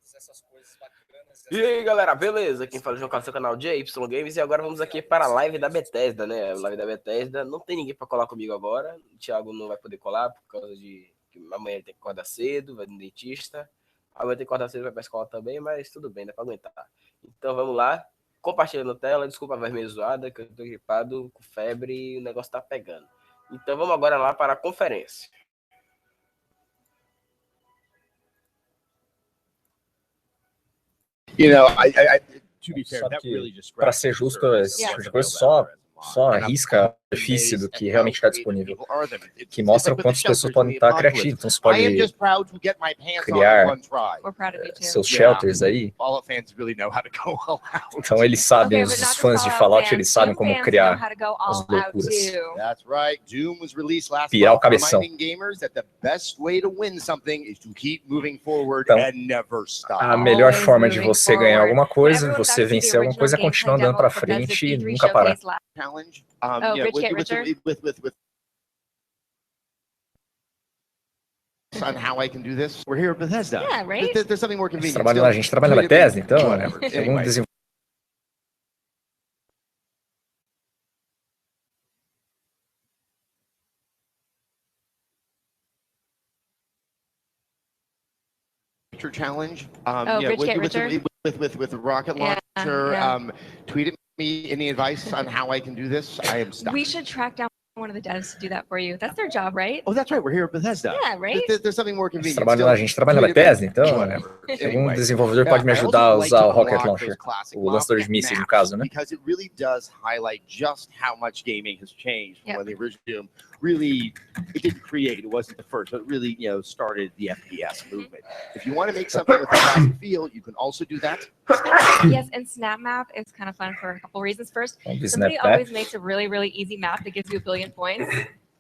todas essas coisas bacanas. E aí, galera, beleza? Quem fala é o João, seu canal de Y Games, e agora vamos aqui para a live da Bethesda, né? A live da Bethesda, não tem ninguém para colar comigo agora, o Thiago não vai poder colar por causa de que amanhã ele tem que acordar cedo, vai no dentista, amanhã tem que acordar cedo, vai para a escola também, mas tudo bem, dá para aguentar. Então vamos lá, compartilhando a tela, desculpa a voz meio zoada, que eu tô gripado, com febre e o negócio tá pegando. Então vamos agora lá para a conferência. Para ser justo, esse tipo de coisa só arrisca a superfície do que realmente está disponível, que mostra quantas pessoas podem estar criativas. Então você pode criar seus shelters aí. Então eles sabem, os fãs de Fallout, eles sabem como criar as loucuras. Pirar o cabeção. Então, a melhor forma de você ganhar alguma coisa, você vencer alguma coisa, é continuar andando para frente e nunca parar. On how I can do this. We're here at Bethesda. Yeah, right? There's something more convenient. A gente trabalha na Bethesda, então, algum desenvolvedor. Challenge. Rich get richer? With the rocket launcher. Tweet at me any advice on how I can do this. I am stuck. We should track down one of the devs to do that for you. That's their job, right? Oh, that's right. We're here at Bethesda. Yeah, right? There's something more convenient. A gente trabalha na Bethesda, então algum desenvolvedor pode me ajudar a usar o Rocket Launcher, o lançador de mísseis, no caso, né? Because it really does highlight just how much gaming has changed from when the original really, it didn't create, it wasn't the first, but it really, started the FPS movement. If you want to make something with a classic feel, you can also do that. Yes, and Snap Map is kind of fun for a couple reasons. First, somebody always makes a really, really easy map that gives you 1 billion points.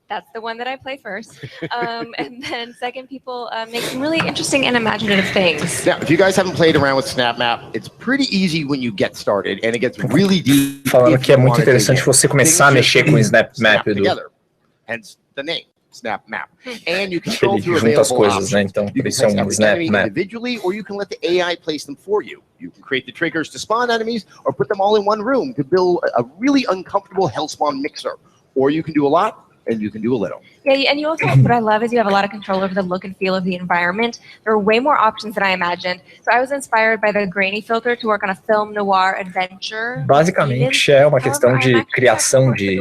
That's the one that I play first. And then second, people make some really interesting and imaginative things. Now, if you guys haven't played around with Snap Map, it's pretty easy when you get started, and it gets really deep. Falando que é muito interessante você começar a mexer com o Snap Map do... Hence the name, Snap Map. And you control Ele through junta as available coisas, options. né? Então, You por can isso é place every Snap enemy Map. individually, or you can let the AI place them for you. You can create the triggers to spawn enemies, or put them all in one room to build a really uncomfortable hell spawn mixer. Or you can do a lot, and you can do a little. Yeah, and you also, what I love is you have a lot of control over the look and feel of the environment. There are way more options than I imagined. So I was inspired by the grainy filter to work on a film noir adventure. Basicamente é uma questão de criação de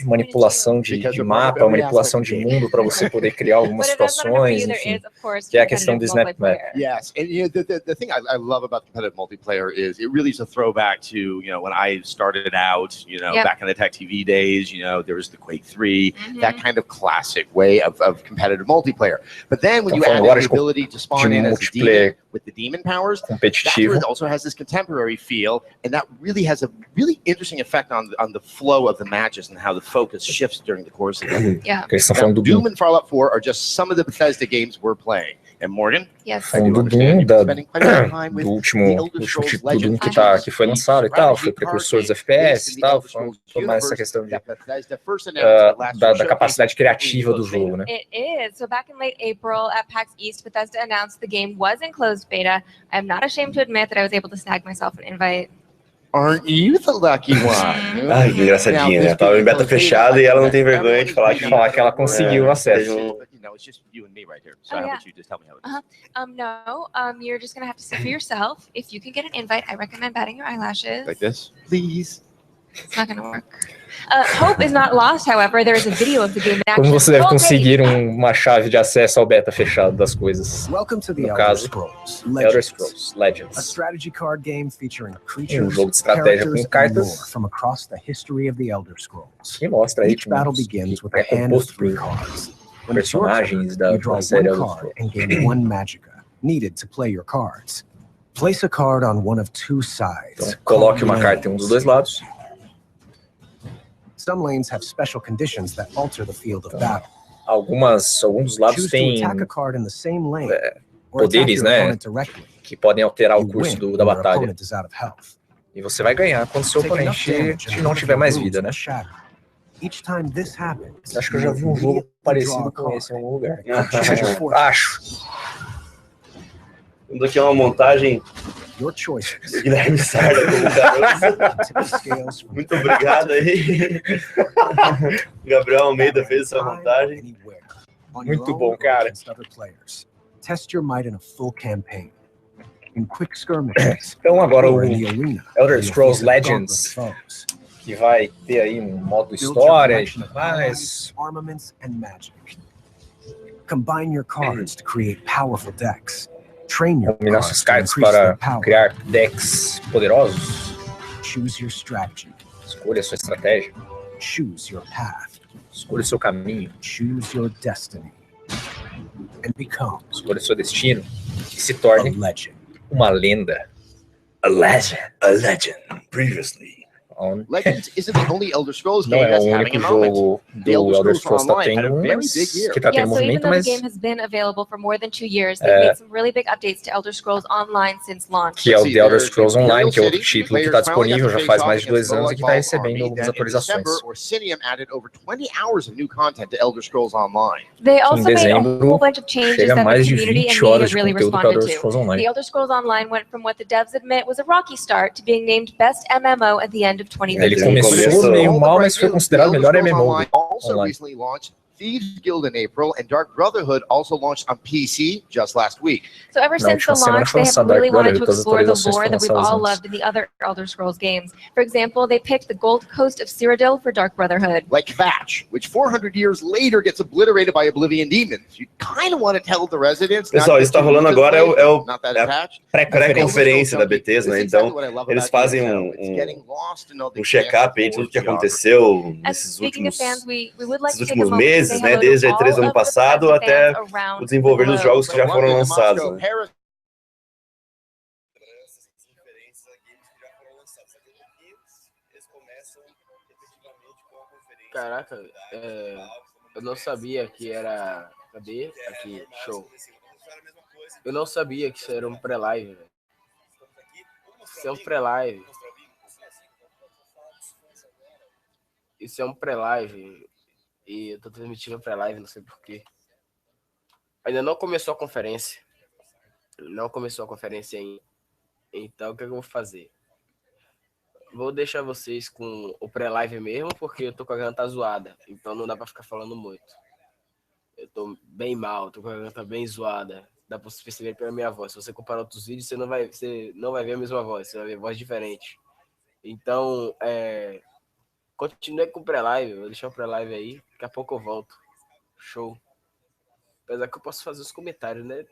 manipulação de mapa, manipulação de mundo para você poder criar algumas situações, enfim, que é a questão do Snap Map. Yes, and the thing I love about competitive multiplayer is it really is a throwback to when I started out, back in the Tech TV days, there was the Quake 3, that kind of classic way of competitive multiplayer. But then when you add the ability to spawn in as a demon with the demon powers, that's where it also has this contemporary feel, and that really has a really interesting effect on the flow of the matches and how the focus shifts during the course of it. Yeah. Now, Doom and Fallout 4 are just some of the Bethesda games we're playing. And Morgan? Yes. Do Doom, do último título do Doom que foi lançado e tal, foi precursor dos FPS e tal, foi mais essa questão da capacidade criativa do jogo, né? It is. So back in late April at PAX East, Bethesda announced the game was in closed beta. I'm not ashamed to admit that I was able to snag myself an invite. Aren't you the lucky one? Ai, que engraçadinha, né? Tava em beta fechada e ela não tem vergonha de falar que ela conseguiu o acesso. No, it's just you and me right here. So how about you just tell me how it is? No, you're just gonna have to see for yourself. If you can get an invite, I recommend batting your eyelashes. Like this, please. It's not gonna work. Hope is not lost, however. There is a video of the game in action. Como você deve conseguir uma chave de acesso ao beta fechado das coisas? No caso, Elder Scrolls Legends. A strategy card game featuring creatures, Jogo de estratégia com cartas from across the history of the Elder Scrolls. Que mostra aí Each battle begins with a hand of 3 cards. Personagens da série Elder Scrolls. And gain 1 magicka needed to play your cards. Place a card on one of 2 sides. Então, coloque uma carta em um dos dois lados. Some lanes have special conditions that alter the field of battle. Alguns dos lados têm poderes, né, que podem alterar o curso da batalha. E você vai ganhar quando seu oponente não tiver mais vida, né? Acho que eu já vi um jogo parecido com esse em algum lugar. Acho. Temos aqui uma montagem Your choices. do Guilherme Sarda como garoto. Muito obrigado aí. O Gabriel Almeida fez essa montagem. Muito bom, cara. Test your might in a full campaign. In quick skirmishes. Então agora o or in the arena, Elder Scrolls you'll face a Legends, gauntlet of foes. que vai ter aí um modo Build your história e collection tudo of mais. allies, armaments, and magic. Combine your cards to create powerful decks. Train your Combinar cards suas to cartas increase para their power. criar decks poderosos. Choose your strategy. Escolha a sua estratégia. Choose your path. Escolha o seu caminho. Choose your destiny. And become Escolha o seu destino. E se a torne legend. uma lenda. A legend. Previously. Legends isn't the only Elder Scrolls Não game é that's o having único a moment. jogo The do Elder Elder Scrolls Scrolls tá Online had a tendo, very mas big year. que tá Yeah, tendo so even movimento, though the mas game has been available for more than 2 years, they've made some really big updates to Elder Scrolls Online since launch. que é o The Elder Scrolls Online, que é outro título que está disponível já faz mais de 2 anos e que está recebendo algumas atualizações. They Em also made a dezembro, whole bunch of changes chega a that the mais de community 20 and horas media de really conteúdo para responded Elder to. Scrolls The Online. Elder Scrolls Online went from what the devs admit was a rocky start to being named Best MMO at the end of Ele 2015. começou meio mal, mas foi considerado o melhor MMO Also online. recently launched Thieves Guild in April, and Dark Brotherhood also launched on PC just last week. So ever Na since the última semana launch, foi they have lançado really Dark wanted to Brotherhood, todas as explore the atualizações lore foram that we've all lançadas loved in the other Elder Scrolls games. For example, they picked the Gold Coast of Cyrodiil for Dark Brotherhood. Like Thatch, which 400 years later gets obliterated by Oblivion demons. You kind of want to tell the residents. Pessoal, isso está rolando agora é o not that é a attached. pré-conferência da Bethesda, né? Então eles fazem um check-up aí de tudo que aconteceu And nesses speaking of fans, últimos we would like to take a últimos moment to meses, say né? hello Desde a to E3 all do ano of the passado Bethesda até fans around o desenvolver the dos globe. jogos que já foram lançados. Né? Caraca, eu não sabia que era... Cadê? Aqui, show. Eu não sabia que isso era um pré-live, velho. Isso é um pré-live. Isso é um pré-live. E eu tô transmitindo pré-live, não sei porquê. Ainda não começou a conferência. Não começou a conferência ainda. Então, o que eu vou fazer? Vou deixar vocês com o pré-live mesmo, porque eu tô com a garganta zoada. Então não dá pra ficar falando muito. Eu tô bem mal, tô com a garganta bem zoada. Dá pra você perceber pela minha voz. Se você comparar outros vídeos, você não vai ver a mesma voz. Você vai ver voz diferente. Então, continue com o pré-live. Vou deixar o pré-live aí. Daqui a pouco eu volto. Show. Apesar que eu posso fazer os comentários, né?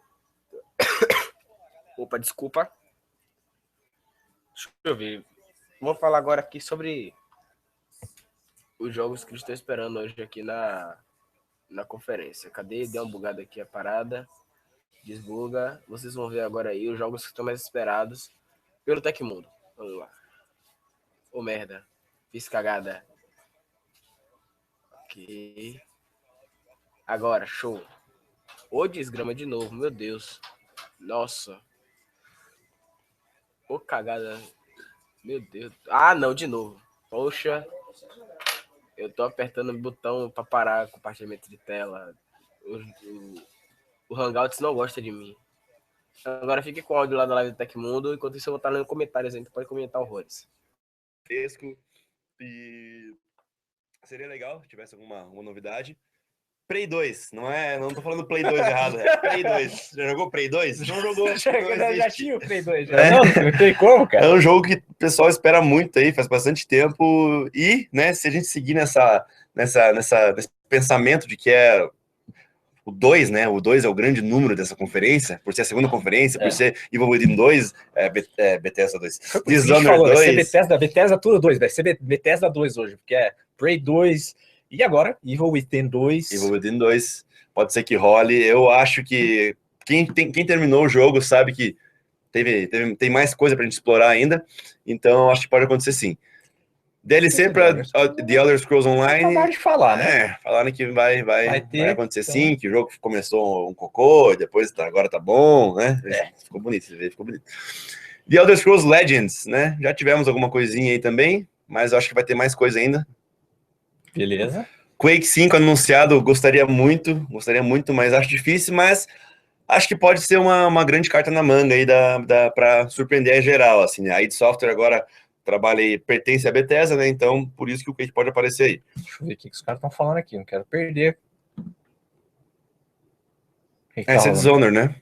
Opa, desculpa. Deixa eu ver. Vou falar agora aqui sobre os jogos que eu estou esperando hoje aqui na conferência. Cadê? Deu uma bugada aqui a parada. Desbuga. Vocês vão ver agora aí os jogos que estão mais esperados pelo Tecmundo. Vamos lá. Ô, merda. Fiz cagada. Ok. Agora, show. Ô, desgrama de novo. Meu Deus. Nossa. Ô, cagada. Meu Deus. Ah, não, de novo. Poxa. Eu tô apertando o botão para parar o compartilhamento de tela. O Hangouts não gosta de mim. Agora fique com o áudio lá da live do Tecmundo. Enquanto isso eu vou estar lendo comentários aí. Pode comentar horrores. E seria legal se tivesse alguma novidade. Play 2, não tô falando Play 2 errado, é Play 2. Já jogou Play 2? Não jogou. Já tinha o Play 2. Não tem como, cara. É um jogo que o pessoal espera muito aí, faz bastante tempo. E, né, se a gente seguir nesse pensamento de que é o 2, né? O 2 é o grande número dessa conferência, por ser a segunda conferência, por ser Evil Within 2, Bethesda 2. Dishonored 2. Vai ser Bethesda tudo 2, vai ser Bethesda 2 hoje, porque é Prey 2. E agora, Evil Within 2. Evil Within 2, pode ser que role. Eu acho que quem terminou o jogo sabe que tem mais coisa pra gente explorar ainda. Então, acho que pode acontecer sim. DLC para The Elder Scrolls Online. Acabaram de falar, né? Falaram que vai acontecer então. sim, que o jogo começou um cocô, depois agora tá bom, né? Ficou bonito, ficou bonito. The Elder Scrolls Legends, né? Já tivemos alguma coisinha aí também, mas eu acho que vai ter mais coisa ainda. Beleza. Quake 5 anunciado, gostaria muito, mas acho difícil, mas acho que pode ser uma grande carta na manga aí para surpreender em geral, assim, né? A id Software agora trabalha e pertence à Bethesda, né? Então, por isso que o Quake pode aparecer aí. Deixa eu ver o que os caras estão falando aqui, não quero perder. Que Esse é Dishonored, né?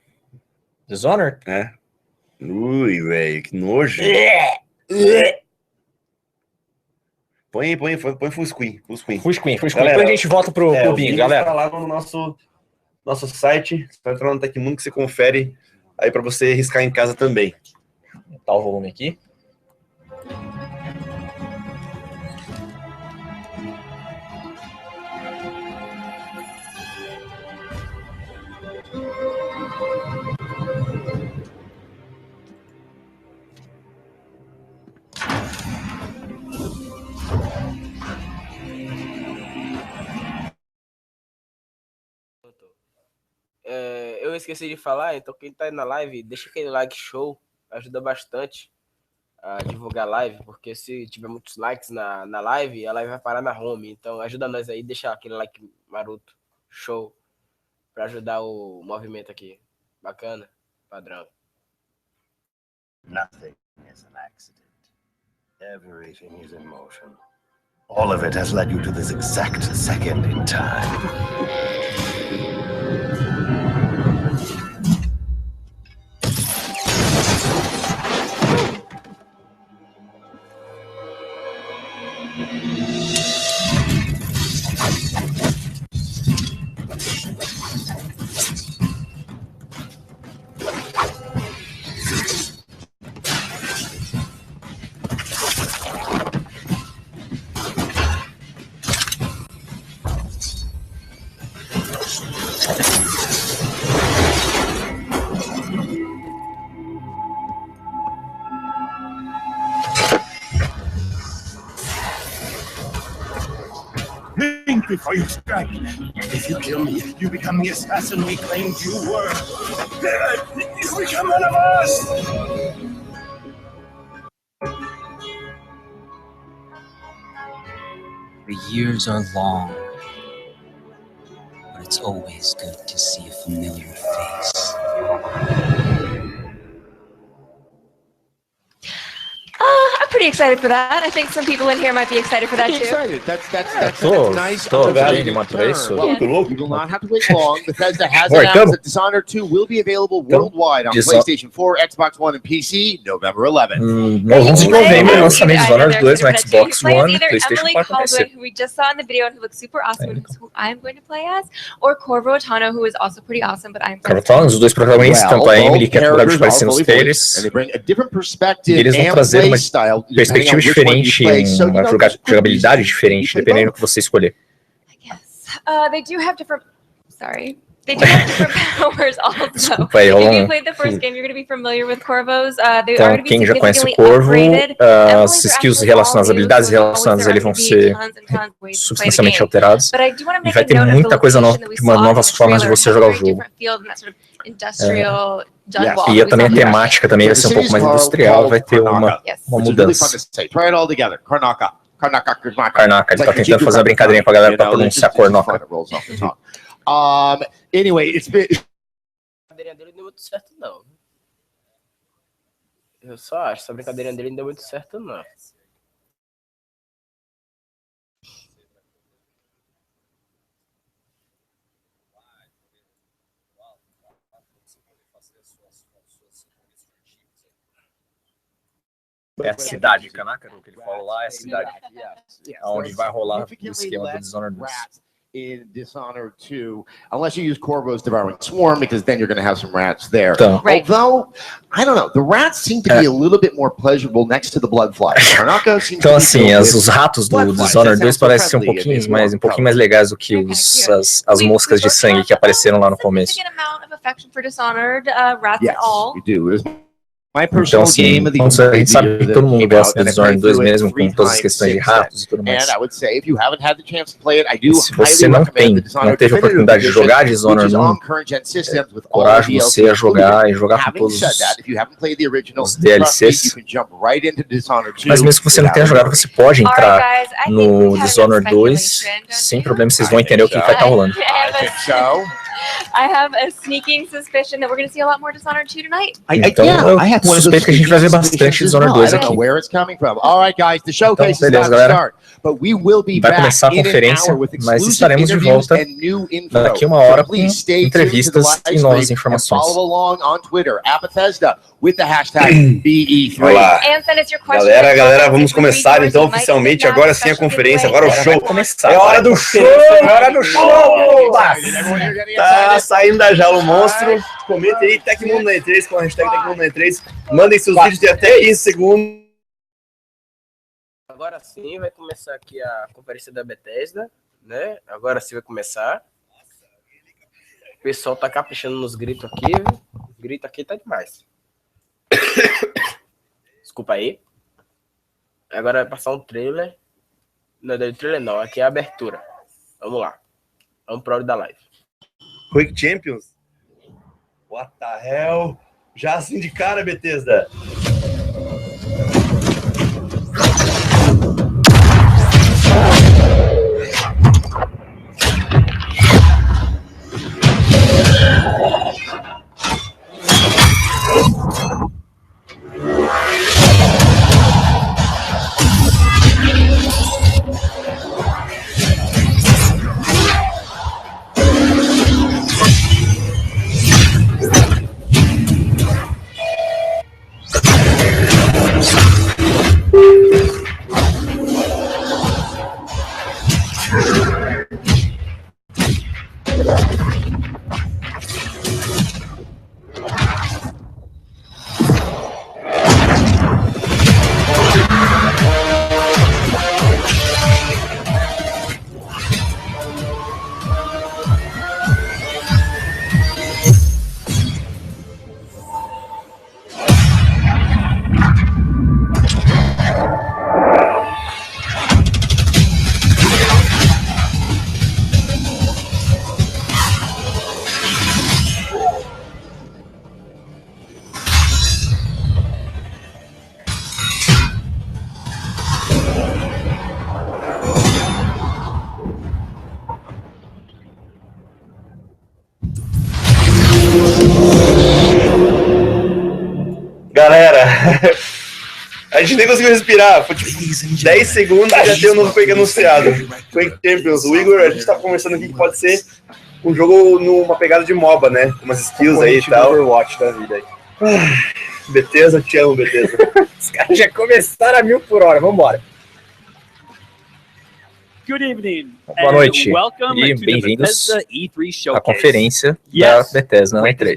Dishonored? É. Ui, velho, que nojo. Põe full screen. Depois a gente volta pro bingo, galera. Tá lá no nosso site, você vai entrar no Tecmundo que você confere aí para você riscar em casa também. Vou aumentar o volume aqui. Eu esqueci de falar, então quem tá aí na live, deixa aquele like show, ajuda bastante a divulgar a live, porque se tiver muitos likes na live, a live vai parar na home, então ajuda nós aí, deixa aquele like maroto, show, pra ajudar o movimento aqui. Bacana, padrão. Nothing is an accident. Everything is in motion. All of it has led you to this exact second in time. Think before you strike. If you kill me, you become the assassin we claimed you were. You become one of us! The years are long, but it's always good to see a familiar face. I'm pretty excited for that. I think some people in here might be excited for that too. Excited. That's nice. Tô animado pra isso. Well, you will not have to wait long. Bethesda has announced that Dishonored 2 will be available worldwide on PlayStation 4, Xbox One, and PC November 11th. No 11 de novembro, lançamento de Dishonored 2 no Xbox One, PlayStation 4 e PC. Who we just saw in the video and who looks super awesome, and who I'm going to play as, or Corvo Attano, who is also pretty awesome, but I'm Corvo Attano, os dois protagonistas, tanto a Emily que é a de aparecer nos trailers. Eles vão trazer uma perspectiva diferente, uma jogabilidade diferente, dependendo do que você escolher. They do have different. Sorry. They do have different powers also. Desculpa aí, If you played the first game, you're going to be familiar with Corvos. They então, are going to be quem já conhece o significantly Corvo, upgraded. as skills relacionadas, as habilidades relacionadas a ele vão ser substancialmente alterados. E vai ter muita coisa nova, novas formas de você jogar o jogo. E também a temática também vai ser um pouco mais industrial, vai ter uma mudança. Karnaka, ele tá tentando fazer uma brincadeirinha pra galera pra pronunciar Cornoca. Anyway, it's been... A brincadeirinha dele não deu muito certo, não. Eu só acho, essa brincadeirinha dele não deu muito certo, não. É a cidade, Karnaka, o que ele falou lá, é a cidade. Onde vai rolar o esquema do Dishonored 2. In Dishonored 2, unless you use Corvo's Devouring Swarm, because then you're going to have some rats there. Although, I don't know, the rats seem to be a little bit more pleasurable next to the bloodflies. Então, assim, os ratos do Dishonored 2 parecem ser um pouquinho mais legais do que as moscas de sangue que apareceram lá no começo. Então, assim, a gente sabe que todo mundo gosta do Dishonored 2 mesmo, com todas as questões de ratos e tudo mais. Se você não teve a oportunidade de jogar Dishonored 1, encorajo você a jogar e jogar com todos os DLCs. Mas mesmo que você não tenha jogado, você pode entrar no Dishonored 2, sem problema, vocês vão entender o que vai estar rolando. I have a sneaking suspicion that we're going to see a lot more Dishonored 2 tonight. Então, eu suspeito que a gente vai ver bastante Dishonored 2 aqui. Então, beleza, galera. Vai começar a conferência, mas estaremos de volta daqui uma hora com entrevistas e novas informações. Olá. Galera, vamos começar então oficialmente agora sim a conferência. Agora o show. É hora do show! É hora do show! Tá saindo da jaula o monstro. Comente aí, Tecmundo na E3 com a hashtag Tecmundo na E3. Mandem seus vídeos de até 15 segundos. Agora sim vai começar aqui a conferência da Bethesda, né? Agora sim vai começar. O pessoal tá caprichando nos gritos aqui, viu? O grito aqui tá demais. Desculpa aí. Agora vai passar um trailer. Não é trailer não, aqui é a abertura. Vamos lá. Vamos pro áudio da live. Quake Champions? What the hell? Já assim de cara, Bethesda. Galera, a gente nem conseguiu respirar. Foi tipo 10 segundos e já tem o novo Quake anunciado. Quake Champions. O Igor, a gente tá conversando aqui que pode ser um jogo numa pegada de MOBA, né? Com umas skills aí e tal. Overwatch da vida aí. Bethesda, te amo, Bethesda. Os caras já começaram a 1000 por hora, vambora. Good evening. Boa noite e bem-vindos à conferência da Bethesda na E3.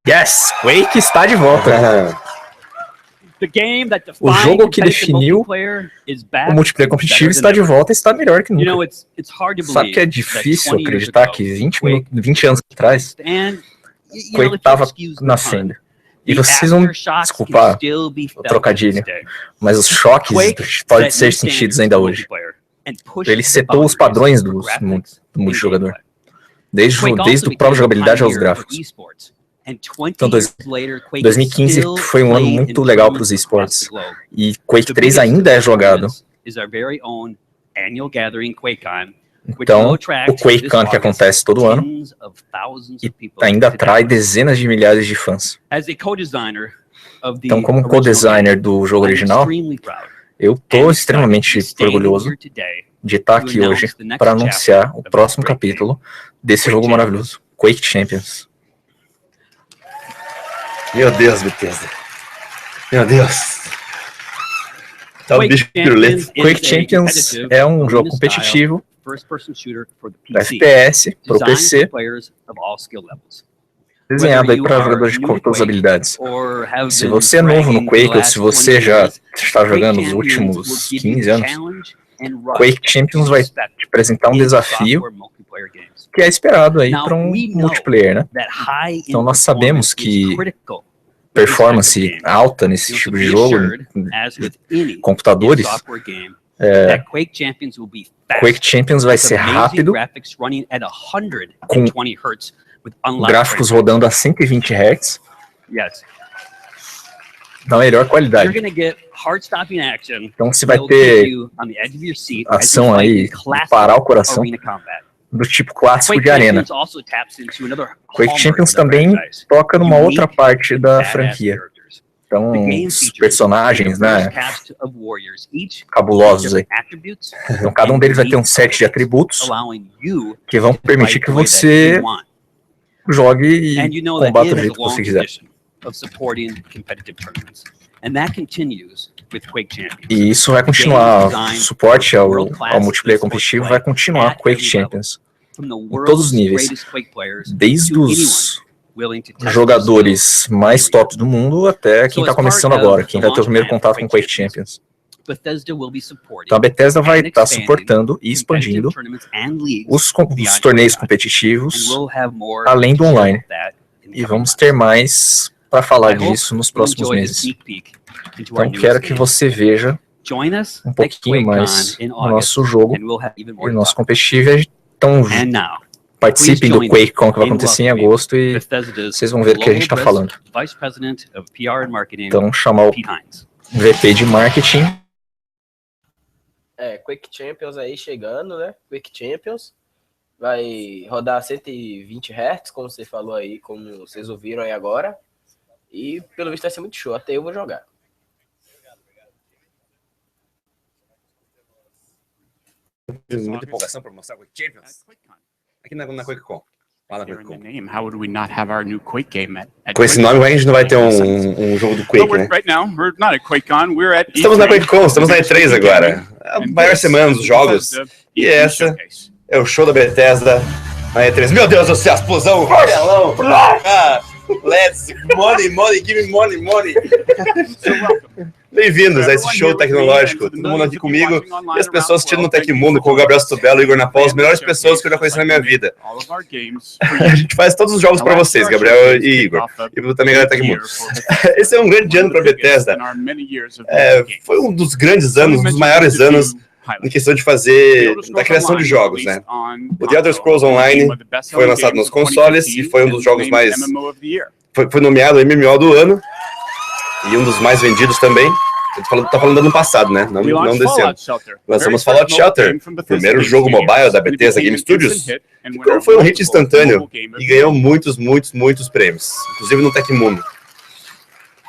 Yes, Quake está de volta. O jogo que definiu o multiplayer competitivo está de volta e está melhor que nunca. Sabe que é difícil acreditar que 20 anos atrás Quake estava nascendo. E vocês vão desculpar o trocadilho, mas os choques podem ser sentidos ainda hoje. Ele setou os padrões do multijogador, desde o próprio jogabilidade aos gráficos. Então, 2015 foi um ano muito legal para os esportes. E Quake 3 ainda é jogado. Então, o QuakeCon que acontece todo ano e ainda atrai dezenas de milhares de fãs. Então, como co-designer do jogo original, eu estou extremamente orgulhoso de estar aqui hoje para anunciar o próximo capítulo desse jogo maravilhoso, Quake Champions. Meu Deus, Bethesda. Meu Deus. Tá um bicho pirulento. Quake Champions é um jogo competitivo FPS pro PC, desenhado aí para jogadores de todas as habilidades. Se você é novo no Quake ou se você já está jogando os últimos 15 anos, Quake Champions vai te apresentar um desafio que é esperado aí para um multiplayer, né? Então nós sabemos que performance alta nesse tipo de jogo, computadores, Quake Champions vai ser rápido, com gráficos rodando a 120 Hz, da melhor qualidade. Então você vai ter ação aí, parar o coração. do tipo clássico de arena. Quake Champions também toca numa outra parte da franquia. Então, os personagens, né, cabulosos aí. Então, cada um deles vai ter um set de atributos que vão permitir que você jogue e combata do jeito que você quiser. E isso vai continuar, o suporte ao multiplayer competitivo vai continuar com Quake Champions, em todos os níveis, desde os jogadores mais top do mundo até quem está começando agora, quem vai ter o primeiro contato com Quake Champions. Então a Bethesda vai estar suportando e expandindo os torneios competitivos, além do online. E vamos ter mais para falar disso nos próximos meses. Então quero que você veja um pouquinho mais o nosso jogo e o nosso competitivo. Então participem do QuakeCon que vai acontecer em agosto e vocês vão ver do que a gente está falando. Então chamar o VP de marketing. Quake Champions aí chegando, né? Quake Champions vai rodar 120 Hz, como você falou aí, como vocês ouviram aí agora. E pelo visto vai ser muito show, até eu vou jogar. Muita empolgação para mostrar o Quake Champions. Aqui na QuakeCon. Lá na QuakeCon. Com esse nome, a gente não vai ter um jogo do Quake, né? Estamos na QuakeCon, estamos na E3 agora. A maior semana dos jogos. E essa é o show da Bethesda na E3. Meu Deus do céu, explosão, martelão. Let's money, give me money. Bem-vindos a esse show tecnológico. Todo mundo aqui comigo e as pessoas assistindo no Tecmundo com o Gabriel Situbelo e o Igor Napol, as melhores pessoas que eu já conheci na minha vida. A gente faz todos os jogos para vocês, Gabriel e Igor. E também a galera Tecmundo. Esse é um grande ano para a Bethesda. Foi um dos grandes anos, um dos maiores anos em questão de fazer, da criação de jogos, né? O The Elder Scrolls Online foi lançado nos consoles e foi um dos jogos mais... Foi nomeado MMO do ano e um dos mais vendidos também. Tá falando do ano passado, né? Não desse ano. Lançamos Fallout Shelter, primeiro jogo mobile da Bethesda Game Studios. Foi um hit instantâneo e ganhou muitos prêmios, inclusive no Tecmundo.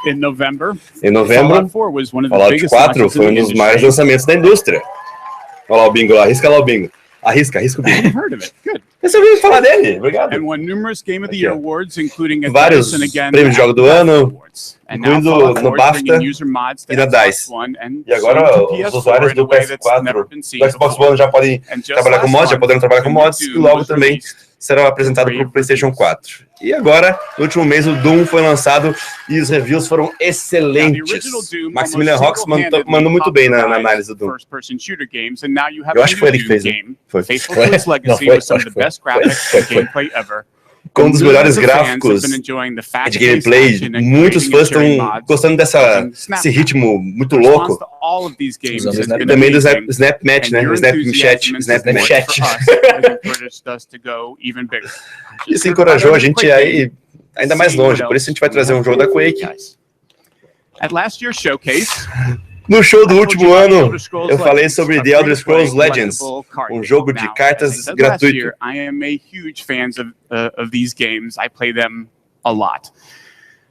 Em novembro, Fallout 4 foi um dos maiores lançamentos da indústria. Olha lá o bingo lá, arrisca lá o bingo. Arrisca o bingo. Você ouviu falar dele? Obrigado. Vários prêmios de jogo do ano, incluindo no BAFTA e na DICE. E agora os usuários do PS4, do Xbox One já podem trabalhar com mods, já poderão trabalhar com mods, e logo também será apresentado para o PlayStation 4. E agora, no último mês, o Doom foi lançado e os reviews foram excelentes. Maximilian Rox mandou muito bem na análise do Doom. Eu acho que foi ele que fez, né? Foi. Com um dos melhores gráficos de gameplay, muitos fãs estão gostando desse ritmo muito louco. E também do Snapchat, né? Snapchat. Isso encorajou a gente a ir ainda mais longe, por isso a gente vai trazer um jogo da Quake. No show do último ano, eu falei sobre The Elder Scrolls Legends, um jogo de cartas gratuito.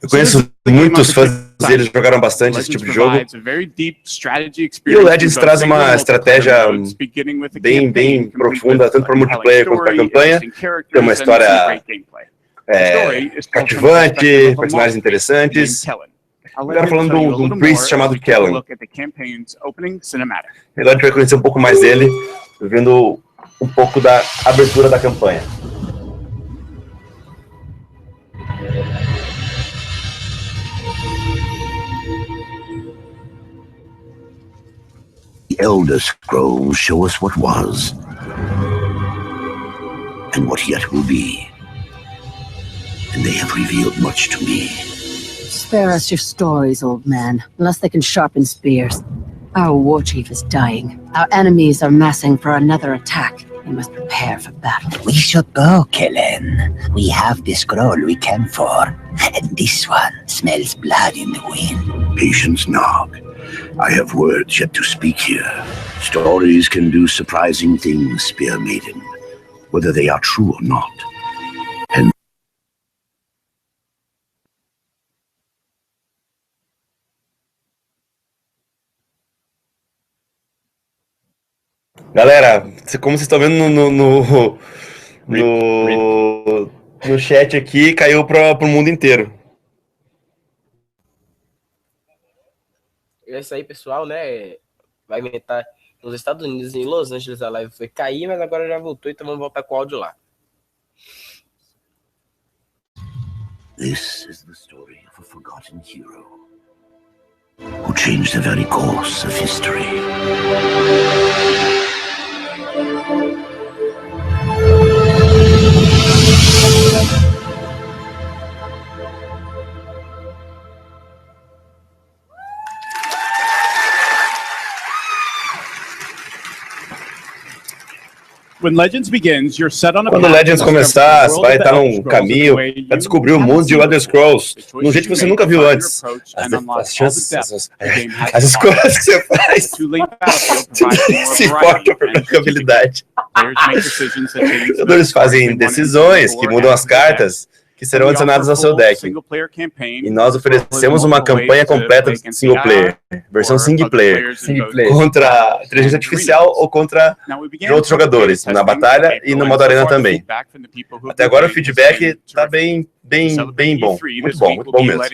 Eu conheço muitos fãs deles, jogaram bastante esse tipo de jogo. E o Legends traz uma estratégia bem profunda, tanto para o multiplayer quanto para a campanha. Tem uma história cativante, personagens interessantes. Agora falando de um priest chamado Kellen. Agora a gente vai conhecer um pouco mais dele, vendo um pouco da abertura da campanha. The Elder Scrolls show us what was, and what yet will be. And they have revealed much to me. Spare us your stories, old man, unless they can sharpen spears. Our war chief is dying. Our enemies are massing for another attack. We must prepare for battle. We should go, Kellen. We have the scroll we came for, and this one smells blood in the wind. Patience, Nog. I have words yet to speak here. Stories can do surprising things, Spear Maiden. whether they are true or not. And Galera, como vocês estão vendo no chat aqui, caiu pro mundo inteiro. É isso aí, pessoal, né? Vai inventar nos Estados Unidos, em Los Angeles, a live foi cair, mas agora já voltou, então vamos voltar com o áudio lá. this is the story of a forgotten hero who changed the very course of history. When Legends begins, you're set on a Quando Legends começar, você vai estar num caminho para descobrir o mundo de Elder Scrolls de um jeito que você nunca viu antes. As chances, as escolhas que você faz se importam por jogabilidade. Os jogadores fazem decisões que mudam as cartas que serão adicionadas ao seu deck. E nós oferecemos uma campanha completa de single player, versão single player, contra inteligência artificial ou contra outros jogadores, na batalha e no modo arena também. Até agora o feedback está bem bom, muito bom mesmo.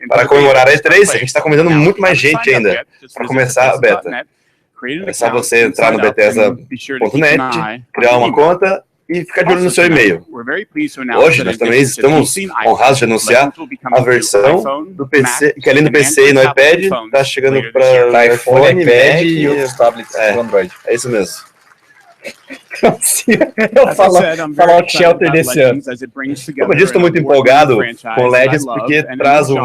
Para comemorar a E3, a gente está convidando muito mais gente ainda para começar a beta. É só você entrar no Bethesda.net, criar uma conta e ficar de olho no seu e-mail. Hoje nós também estamos honrados de anunciar a versão do PC, que além do PC e no iPad, está chegando para iPhone, iPad e outros tablets do Android. É isso mesmo. Eu Fallout Shelter desse ano. Como eu disse, estou muito empolgado com Legends porque traz o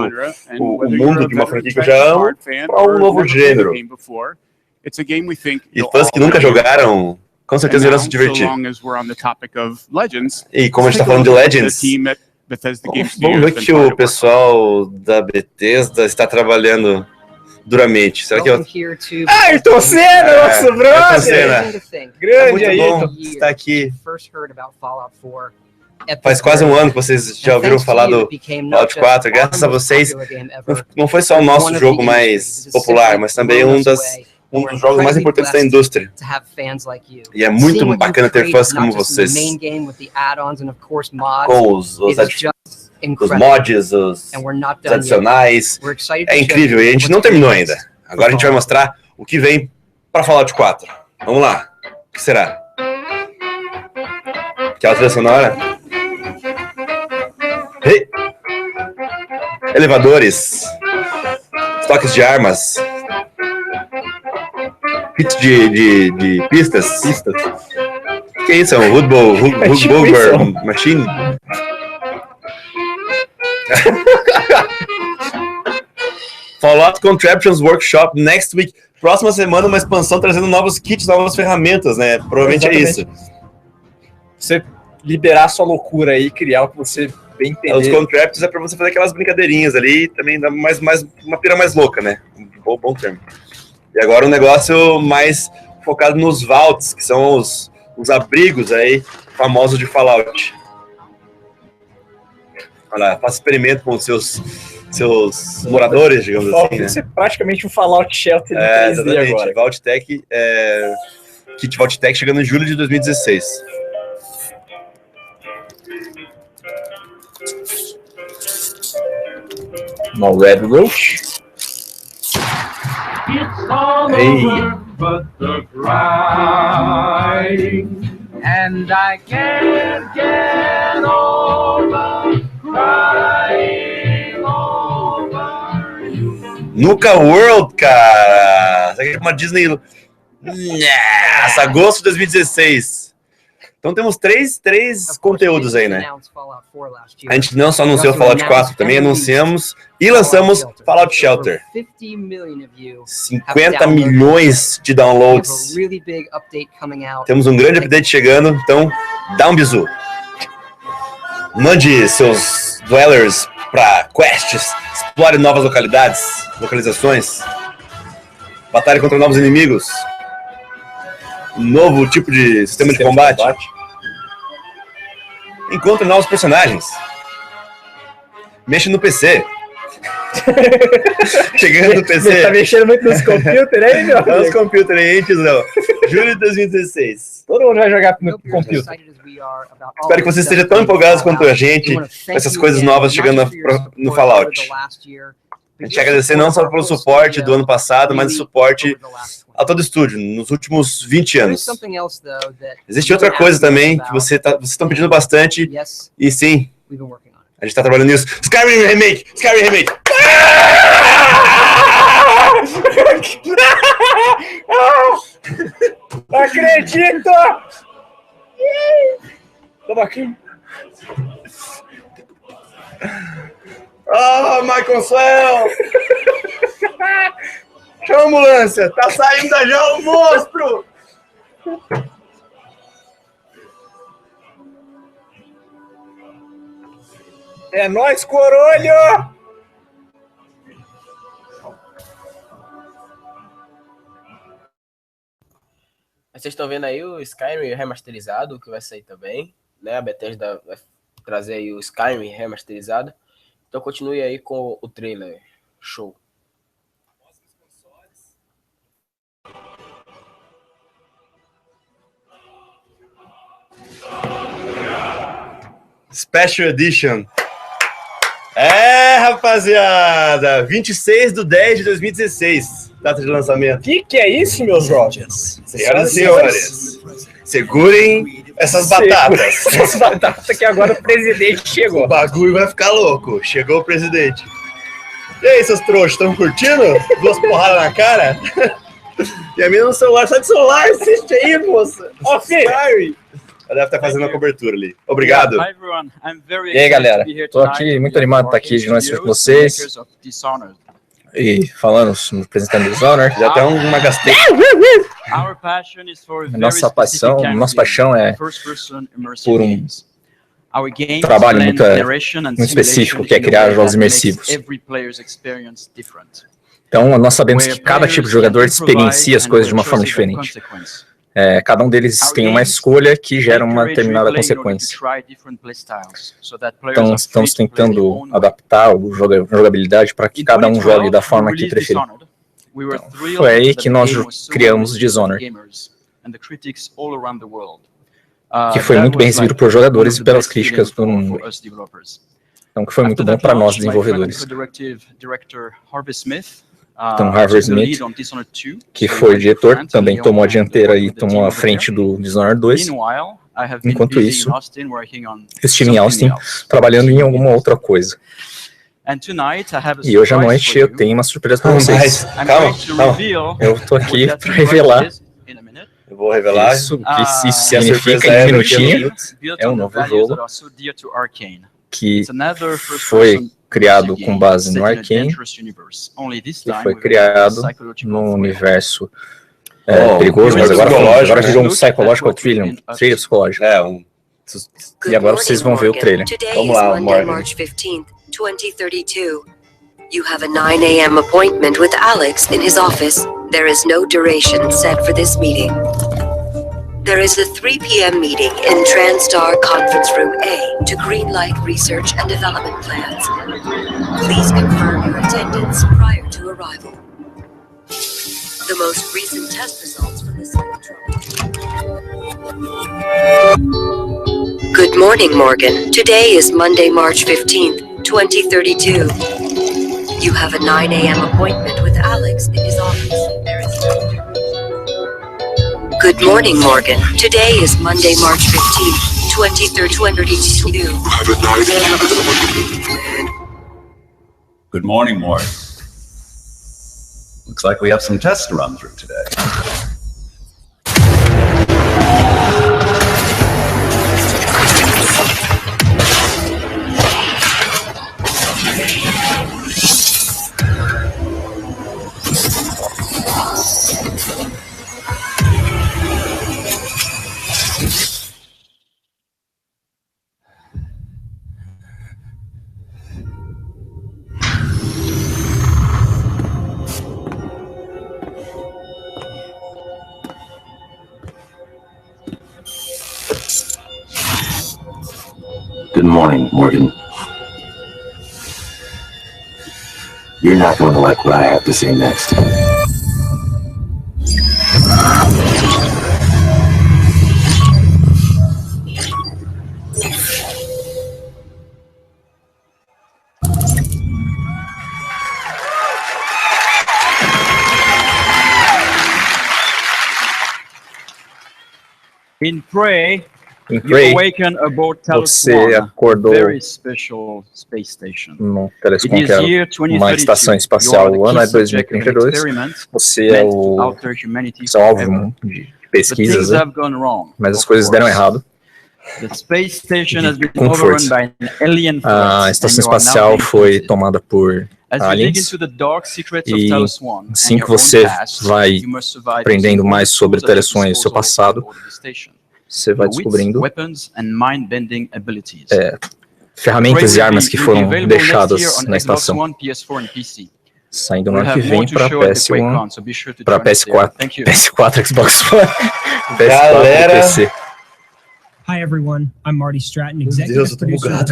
mundo de uma franquia que eu já amo para um novo gênero. E fãs que nunca jogaram com certeza irão se divertir. E como a gente está falando de Legends, vamos ver o que o pessoal da Bethesda está trabalhando duramente. Será que eu... Ayrton Senna, nosso brother! Grande Ayrton, está aqui. Faz quase um ano que vocês já ouviram falar do Fallout 4. Graças a vocês, não foi só o nosso jogo mais popular, mas também um dos jogos mais importantes da indústria. E é muito bacana ter fãs como vocês. Com os mods, os adicionais. É incrível, e a gente não terminou ainda. Agora a gente vai mostrar o que vem para Fallout 4. Vamos lá. O que será? Que é a trilha sonora? Hey. Elevadores. Estoques de armas. Hits de pistas. O que é isso? É um Hoodbogger Machine? Fallout Contraptions Workshop next week. Próxima semana, uma expansão trazendo novos kits, novas ferramentas, né? Provavelmente exatamente. É isso. Você liberar sua loucura aí, criar o que você bem entender. Os Contraptions é pra você fazer aquelas brincadeirinhas ali, também dá mais uma pira mais louca, né? Bom termo. E agora um negócio mais focado nos vaults, que são os abrigos aí famosos de Fallout. Olha lá, faça experimento com os seus moradores, digamos assim, né? Isso é praticamente um Fallout Shelter de 3D exatamente. agora. Vault-Tec, kit Vault-Tec chegando em julho de 2016. Uma Red Roach. It's all over but the crying, and I can't get over crying over you. Nuka World, cara! Isso aqui é uma Disney... Nossa, agosto de 2016. Então temos três conteúdos aí, né? A gente não só anunciou Fallout 4, também anunciamos e lançamos Fallout Shelter. 50 milhões de downloads. Temos um grande update chegando, então dá um bisu. Mande seus dwellers para quests, explore novas localizações, batalhe contra novos inimigos. Um novo tipo de sistema de combate. Encontre novos personagens. Mexa no PC. Chegando no PC. Você tá mexendo muito nos computers aí, meu? Nos computers aí, hein, tiozão? Julho de 2016. Todo mundo vai jogar no computer. Espero que você esteja tão empolgado quanto a gente com essas coisas novas chegando no Fallout. A gente agradecer não só pelo suporte do ano passado, mas o suporte a todo o estúdio nos últimos 20 anos. Existe outra coisa também que vocês estão pedindo bastante, e sim, a gente está trabalhando nisso. Skyrim Remake! Skyrim Remake! Não acredito! Toma aqui. Oh, Michael Swell! Chama a ambulância! Tá saindo da jaula um monstro! É nóis, corolho! Vocês estão vendo aí o Skyrim remasterizado, que vai sair também, né? A Bethesda vai trazer aí o Skyrim remasterizado. Então continue aí com o trailer. Show. Special Edition. É, rapaziada! 26/10/2016. Data de lançamento. Que é isso, meus jovens? Senhoras e senhores, segurem essas batatas. Essas batatas que agora o presidente chegou. O bagulho vai ficar louco. Chegou o presidente. E aí, seus trouxas, estão curtindo? 2 porradas na cara? E a minha no celular. Sai do celular, assiste aí, moça. Ó, filho. Ela deve estar fazendo a cobertura ali. Obrigado. E aí, galera? Tô aqui muito animado de estar aqui de novo com vocês. E falando, apresentando Dishonored. Já tem uma gasteira. Nossa paixão é por um trabalho muito específico, que é criar jogos imersivos. Então, nós sabemos que cada tipo de jogador experiencia as coisas de uma forma diferente. Cada um deles tem uma escolha que gera uma determinada consequência. Então, estamos tentando adaptar a jogabilidade para que cada um jogue da forma que preferir. Então, foi aí que nós criamos Dishonored, que foi muito bem recebido por jogadores e pelas críticas do mundo. Então, que foi muito bom para nós, desenvolvedores. Então, Harvey Smith, que foi diretor, também tomou a dianteira e tomou a frente do Dishonored 2. Enquanto isso, estive em Austin, trabalhando em alguma outra coisa. E hoje à noite eu tenho uma surpresa para vocês. Calma. Eu tô aqui para revelar. Eu vou revelar. Isso significa em um minutinho. É um novo jogo que foi criado com base no Arcane, que foi criado no universo perigoso, mas agora virou um psychological thriller psicológico. E agora vocês vão ver o trailer. Vamos lá, Morgan. 2032. You have a 9 a.m. appointment with Alex in his office. There is no duration set for this meeting. There is a 3 p.m. meeting in TranStar Conference Room A to greenlight research and development plans. Please confirm your attendance prior to arrival. The most recent test results from this Good morning, Morgan. Today is Monday, March 15th, 2032. You have a 9 a.m. appointment with Alex in his office. There is Good morning, Morgan. Today is Monday, March 15th, 2032. Good morning, Morgan. Looks like we have some tests to run through today. Good morning, Morgan. You're not going to like what I have to say next. In Prey, Em Prey, você acordou no telescópio, que era uma estação espacial. O ano é 2032. Você é o alvo de pesquisas, né? Mas as coisas deram errado. Com força. A estação espacial foi tomada por aliens. E assim que você vai aprendendo mais sobre Teleswan e o seu passado, você vai descobrindo ferramentas e armas que foram deixadas na estação. Saindo no ano que vem para PS1, para PS4, PS4, Xbox One, PS4 e PC. Hi everyone, I'm Marty Stratton, executive producer of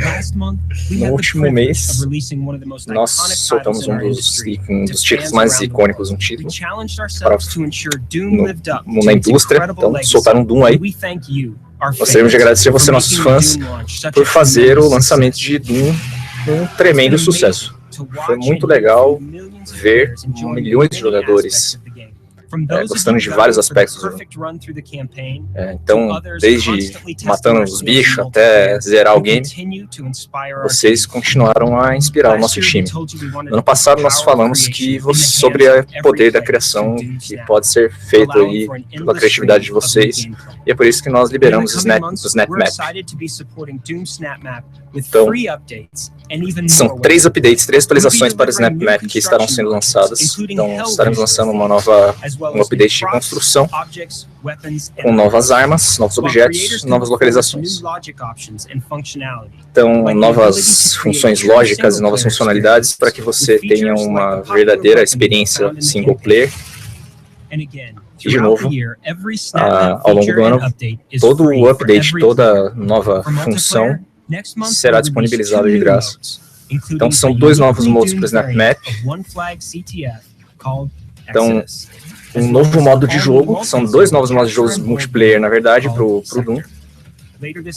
Last month, we No had the último privilege mês, of releasing one of the most nós iconic soltamos titles in our industry dos títulos mais icônicos, título We challenged para ourselves to ensure Doom lived up to na its indústria. incredible Então, legacy. soltaram Doom aí. We thank you, our Gostaríamos de agradecer a você, for nossos making fãs, the Doom launch such por a fazer o tremendous lançamento de Doom um tremendo sucesso. Foi muito legal ver milhões de jogadores gostando de vários aspectos do jogo. Então, desde matando os bichos até zerar o game, vocês continuaram a inspirar o nosso time. No ano passado, nós falamos sobre o poder da criação que pode ser feito aí pela criatividade de vocês, e é por isso que nós liberamos o Snap Map. Então, são 3 updates, 3 atualizações para o Snap Map que estarão sendo lançadas. Então, estaremos lançando um update de construção, com novas armas, novos objetos, novas localizações. Então, novas funções lógicas e novas funcionalidades para que você tenha uma verdadeira experiência single player. E, de novo, ao longo do ano, todo o update, toda nova função será disponibilizado de graça. Então, são 2 novos modos para o Snap Map. Então, um novo modo de jogo, são 2 novos modos de jogos multiplayer, na verdade, para o Doom.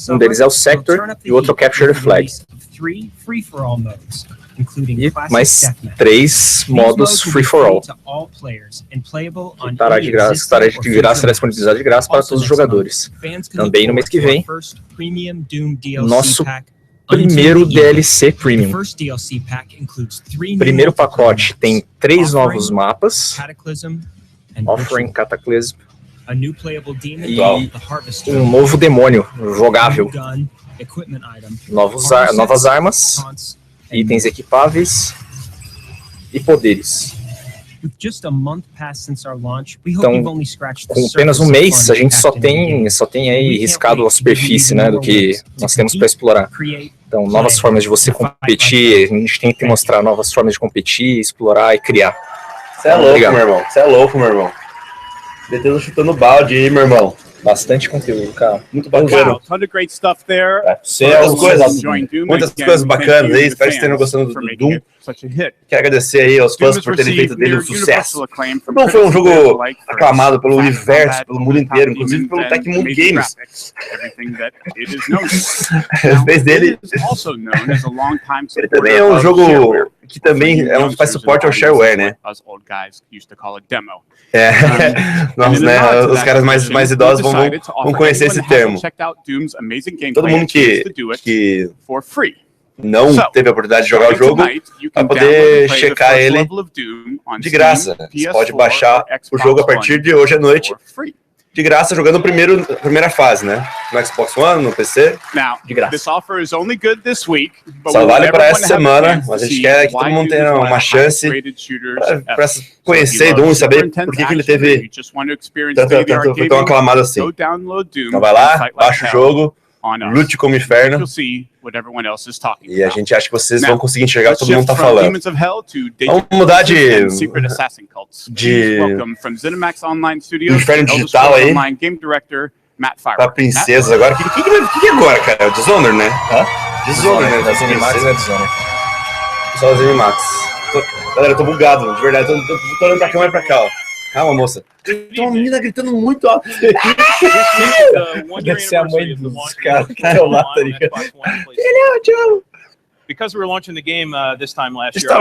Um deles é o Sector e o outro é o Capture the Flag. E mais 3 modos Free for All. Estará de graça, será disponibilizado de graça para todos os jogadores. Também no mês que vem, nosso primeiro DLC Premium. O primeiro pacote tem 3 novos mapas, Offering, Cataclysm, e um novo demônio jogável, novas armas, itens equipáveis e poderes. Então, com apenas um mês, a gente só tem aí riscado a superfície, né, do que nós temos para explorar. Então, novas formas de você competir, a gente tem que mostrar novas formas de competir, explorar e criar. Você é louco, meu irmão. Você é louco, meu irmão. Bethesda chutando balde aí, meu irmão. Bastante conteúdo, cara. Muito bacana. Wow, ton of great stuff there. Muitas coisas bacanas aí. Espero que vocês tenham gostando do Doom. Quero agradecer aí aos fãs por terem feito dele um sucesso. O Doom foi um jogo aclamado pelo universo, pelo mundo inteiro, inclusive pelo Tecmo Games. Fez dele. Ele também é um jogo que também faz suporte ao shareware, né? Nós, né, os caras mais idosos vão conhecer esse termo. Todo mundo que não teve a oportunidade de jogar o jogo vai poder checar ele de graça. Você pode baixar o jogo a partir de hoje à noite de graça, jogando a primeira fase, né? No Xbox One, no PC, de graça. Só vale para essa semana, mas a gente quer que todo mundo tenha uma chance para conhecer Doom e saber por que ele teve foi tão aclamado assim. Então vai lá, baixa o jogo, lute como inferno, e a gente acha que vocês vão conseguir enxergar o que todo mundo está falando. Vamos mudar de inferno digital aí. pra princesas agora. O que é agora, cara? Dishonor, né? Dishonor, né? Das Animax é Dishonor. Só das Animax. Galera, eu tô bugado, de verdade. Tô olhando pra câmera e pra cá, ó. Calma, moça. Tem uma menina gritando muito alto. Deve ser a mãe dos caras que estão lá, tá ligado? Filho, te amo. Because we were launching the game this time last year.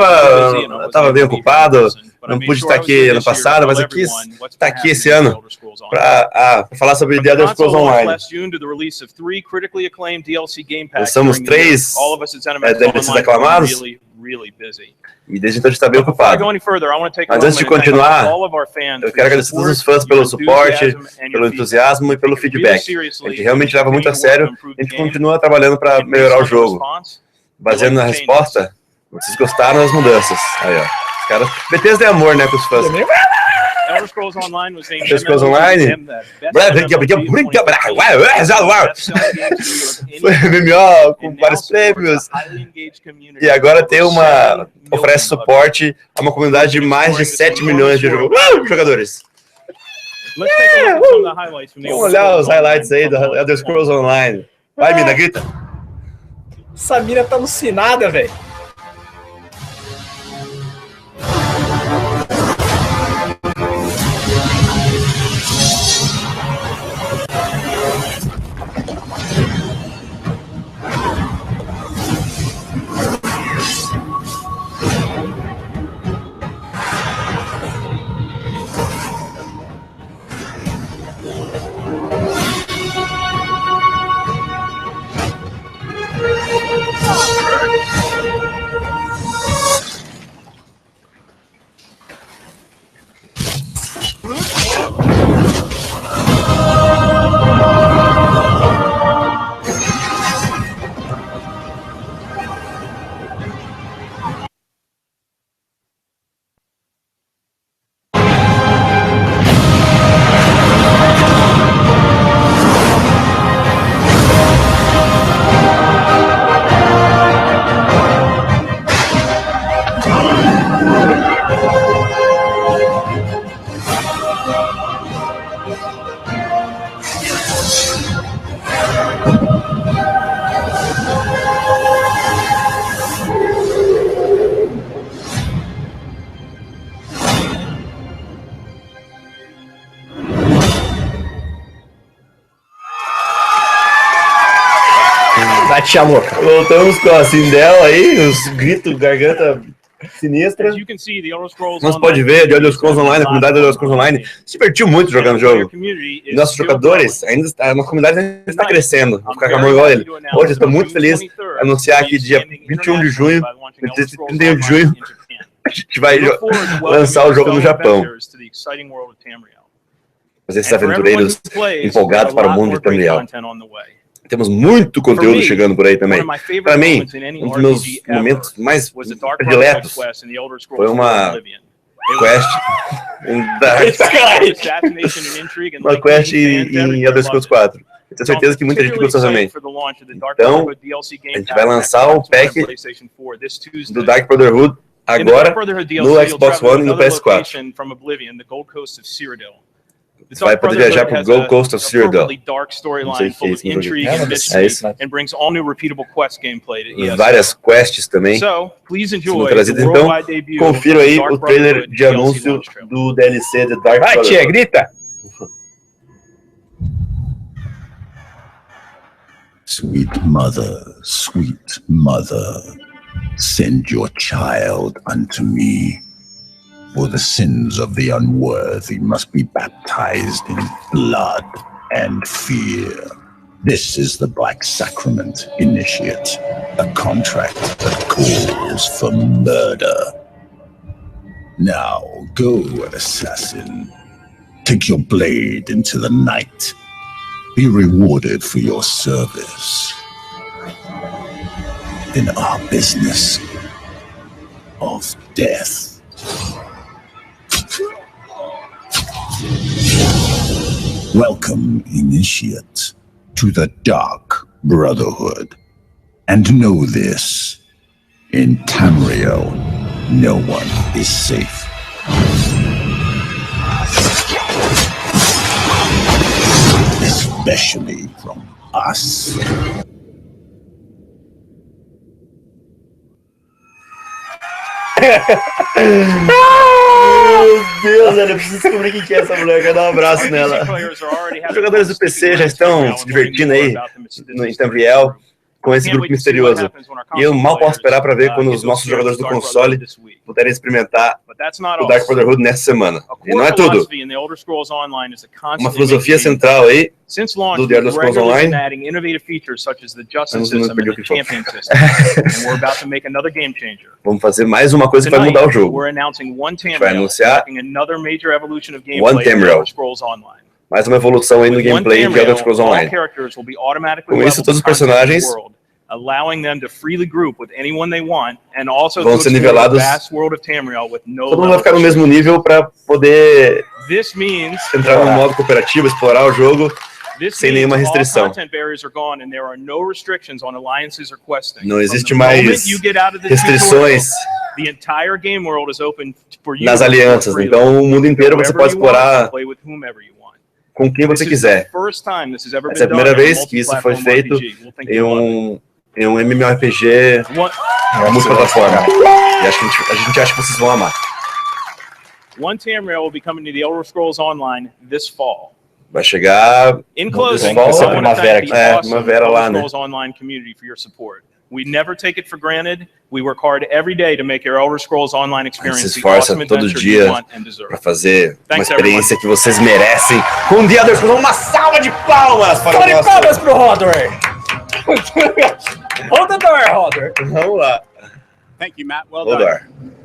Estava bem ocupado, não pude estar aqui ano passado, mas eu quis estar aqui esse ano para falar sobre The Elder Scrolls Online. Lançamos 3 DLCs aclamados e desde então a gente está bem ocupado. Mas antes de continuar, eu quero agradecer a todos os fãs pelo suporte, pelo entusiasmo e pelo feedback. A gente realmente leva muito a sério e a gente continua trabalhando para melhorar o jogo. Baseado na resposta, vocês gostaram das mudanças. Aí, ó. Os caras. Bethesda é amor, né, com os fãs. Elder Scrolls Online was Elder Scrolls Online. Foi MMO com vários prêmios. E agora tem oferece suporte a uma comunidade de mais de 7 milhões de jogadores. Vamos olhar os highlights aí do Elder Scrolls Online. Vai, mina, grita. Essa mina tá alucinada, velho. Tia louca. Voltamos com a Sindel aí, os gritos, garganta sinistra. Como você pode ver, The Elder Scrolls Online, a comunidade do Elder Scrolls Online se divertiu muito jogando o jogo. E nossos jogadores, a comunidade ainda está crescendo. Vou ficar com a mão igual ele. Hoje estou muito feliz de anunciar que dia 21 de junho, 31 de junho, a gente vai lançar o jogo no Japão. Fazer esses aventureiros empolgados para o mundo de Tamriel. Temos muito conteúdo chegando por aí também. Para mim, um dos meus momentos mais prediletos foi uma quest uma quest em Elder Scrolls 4. Eu tenho certeza que muita gente gostou também. Então, a gente vai lançar o pack do Dark Brotherhood agora no Xbox One e no PS4. Você vai poder viajar para o Gold Coast of Cyrodiil. Não sei o que é isso, é isso, né? Várias quests também sendo trazidas. Então, confira aí o trailer de anúncio do DLC de Dark Brotherhood. Vai, tia, grita! Sweet mother, send your child unto me. For the sins of the unworthy must be baptized in blood and fear. This is the Black Sacrament, Initiate, a contract that calls for murder. Now go, assassin. Take your blade into the night. Be rewarded for your service in our business of death. Welcome, Initiate, to the Dark Brotherhood. And know this, in Tamriel, no one is safe. especially from us. Meu Deus, velho, eu preciso descobrir quem que é essa mulher. Quero dar um abraço nela. Os jogadores do PC já estão se divertindo aí em Fiel com esse grupo misterioso. E eu mal posso esperar para ver quando os nossos jogadores do console puderem experimentar o Dark Brotherhood nessa semana. E não é tudo. Uma filosofia central aí do The Elder Scrolls Online. Vamos fazer mais uma coisa que vai mudar o jogo. A gente vai anunciar One Tamriel. Mais uma evolução aí no gameplay de Elder Scrolls Online. Com isso, todos os personagens vão ser nivelados. Todo mundo vai ficar no mesmo nível para poder entrar no modo cooperativo, explorar o jogo sem nenhuma restrição. Não existe mais restrições nas alianças. Então, o mundo inteiro você pode explorar com quem você quiser. Essa é a primeira vez que isso foi feito em um MMORPG multiplataforma. E a gente acha que vocês vão amar. One Tamriel will be coming to the Elder Scrolls Online this fall. Vai chegar In closing, I essa want to thank the awesome primavera lá, Elder né? Scrolls Online community for your support. We never take it for granted. We work hard every day to make your Elder Scrolls Online A gente experience se the esforça awesome todo adventure you dia want and deserve. para fazer uma Thanks, experiência que vocês merecem. Com The Elder Scrolls, uma salva de palmas para o nosso... palmas pro Rodor! Hold the door, Rodor! Vamos lá. Thank you, Matt. Well Hold done. on.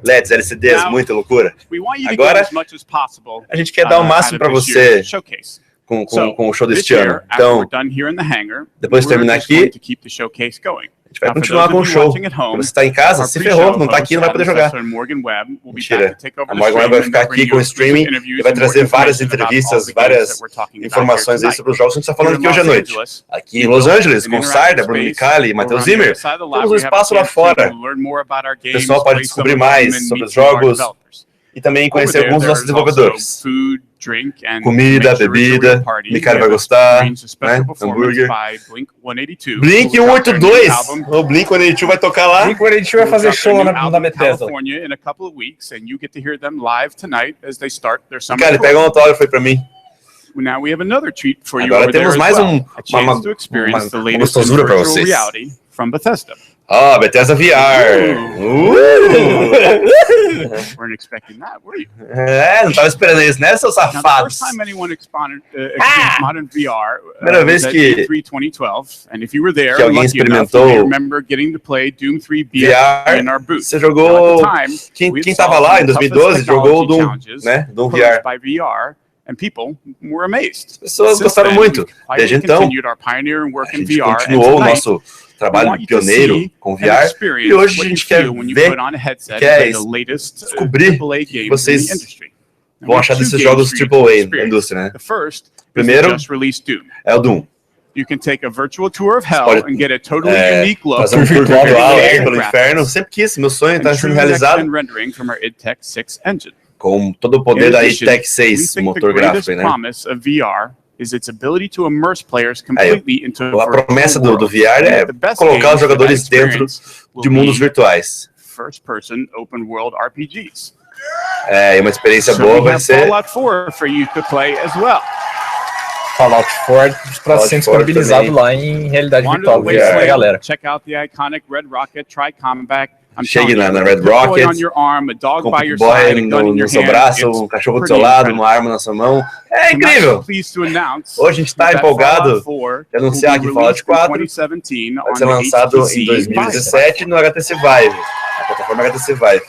LEDs, LCDs, muita loucura. We want you to Agora, get as much as possible, a gente quer dar o máximo para você showcase. com o show deste This year, ano. after Então, we're done here in the hangar, depois de we're terminar just going aqui, to keep the showcase going. a gente vai Now, for continuar those com o of you show. watching at home, Você está em casa, our se pre-show ferrou, não está aqui, não vai host, poder Adam jogar. Sessler and Morgan Webb will be back Mentira. to take over A the Morgan stream vai and ficar bring aqui you com o exclusive streaming interviews e vai and more trazer várias information about all entrevistas, the games várias that we're talking about informações here aí sobre os jogos que a gente está falando Here aqui in hoje à Los noite. Angeles, Aqui em Los Angeles, com o Sarda, Bruno Micali, Matheus Zimmer, temos um espaço lá fora. O pessoal pode descobrir mais sobre os jogos e também conhecer alguns dos nossos desenvolvedores. Comida, bebida, Micali vai gostar, né? Hambúrguer. Blink 182, o Blink 182 vai tocar lá. Blink 182 vai fazer show na Bethesda. Micali, pega um autógrafo aí pra mim. Now we have another treat for you Agora over there temos as mais well. A chance uma to experience the latest gostosura in pra virtual vocês. reality from Bethesda. Bethesda VR. Weren't expecting that, were you? Não tava esperando isso, né, seus Now, the safados? first time anyone experienced modern VR Primeira vez was at que E3 2012, and if you were there, alguém lucky enough, experimentou you may remember getting to play Doom 3 VR. in our booth. Você jogou... Now, at the time, Quem tava lá em 2012 jogou o Doom, né? Doom VR. by VR, and people were amazed. As pessoas Since gostaram then, muito. we've quietly Desde então, continued our pioneer and work a in gente VR, continuou and o tonight, nosso trabalho want you to pioneiro see com and VR. experience E hoje a what gente you quer feel when you ver, put on a headset quer and play the latest descobrir AAA o que games in vocês the industry. Now, vão we achar have two desses games jogos for you to AAA da experience. indústria, né? The first is the Primeiro just released Doom. é o Doom. You can take a virtual tour of hell Pode and get a totally unique look fazer um tour at virtual aí the pelo graphics inferno. Sempre quis, meu sonho está and sendo true realizado next-gen rendering from our id Tech 6 engine. com todo o poder In da addition, Tech we 6, think motor the greatest gráfico aí, né? promise of VR is its ability to immerse players completely into a A promessa virtual do world. VR é The best colocar games os for that jogadores dentro experience will de mundos be virtuais. first-person open world RPGs. E uma experiência So boa we vai have ser Fallout 4 for you to play as well. Fallout 4 para Fallout ser 4 disponibilizado também. lá em realidade Wander virtual the VR, Wasteland, galera. check out the iconic Red Rocket Tri-Combat. I'm Chegue telling na you, Red a toy Rocket, on your arm, a dog com by o your boy side, a gun in no your seu hand. braço, It's um cachorro do pretty seu lado, incredible. uma arma na sua mão. É Tonight, incrível! I'm pleased to announce Hoje a gente está that empolgado Fallout 4 de anunciar will que be Fallout released in 4 2017 vai on ser the lançado HTC em 2017 no HTC Vive, a plataforma HTC Vive.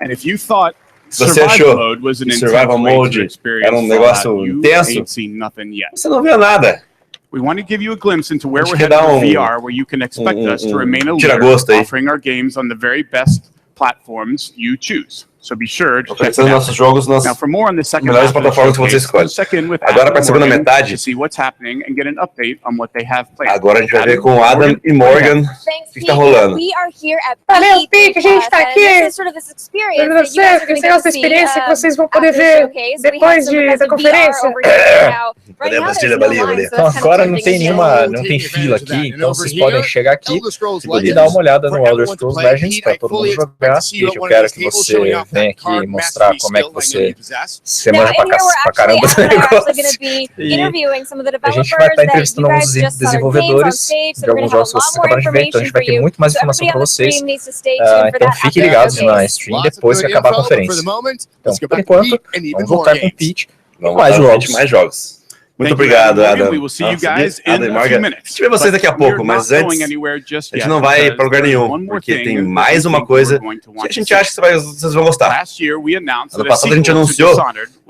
And if you thought Se você Survival achou Mode was an que intense Survival way to Mode experience era um Fallout, negócio you intenso, ain't seen nothing yet. você não viu nada. We want to give you a glimpse into where A gente we're quer headed dar with VR, where you can expect us to remain a leader, tira-gosto aí. offering our games on the very best platforms you choose. So be sure to check it Pensando out. nossos jogos nas Now, for more on the second melhores half of the plataformas que você showcase, escolhe. check in with Agora, Adam para a segunda Morgan metade, to see what's happening and get an update on what they have planned. agora a gente vai ver com o Adam e Morgan o que está rolando. We are here at Valeu, Pete, a gente está aqui. This is sort of this experience Dando that you guys are certo, going esse to negócio da see experiência que vocês vão poder after the ver showcase. We have depois some of da us conferência. VR over here now. Right Cadê a now, pastilha there's no balinha, line, so Então it's kind of agora não tempting tem to nenhuma, show. não tem fila aqui, então vocês podem chegar aqui e dar uma olhada no Elder Scrolls Legends para todo mundo jogar. Pete, eu quero que você venha aqui e mostrar como é que você se manja pra caramba do negócio. E a gente vai estar entrevistando alguns desenvolvedores de alguns jogos que vocês acabaram de ver, então a gente vai ter muito mais informação para vocês. Então fiquem ligados na stream depois que acabar a conferência. Então, por enquanto, vamos voltar com o Pete e mais jogos. Muito obrigado, Adam. We will see you guys Adam in e a Morgan. few A minutes. gente vê vocês daqui a pouco, mas antes, a gente não vai para lugar nenhum, porque tem mais uma coisa que a gente acha que vocês vão gostar. Ano passado a gente anunciou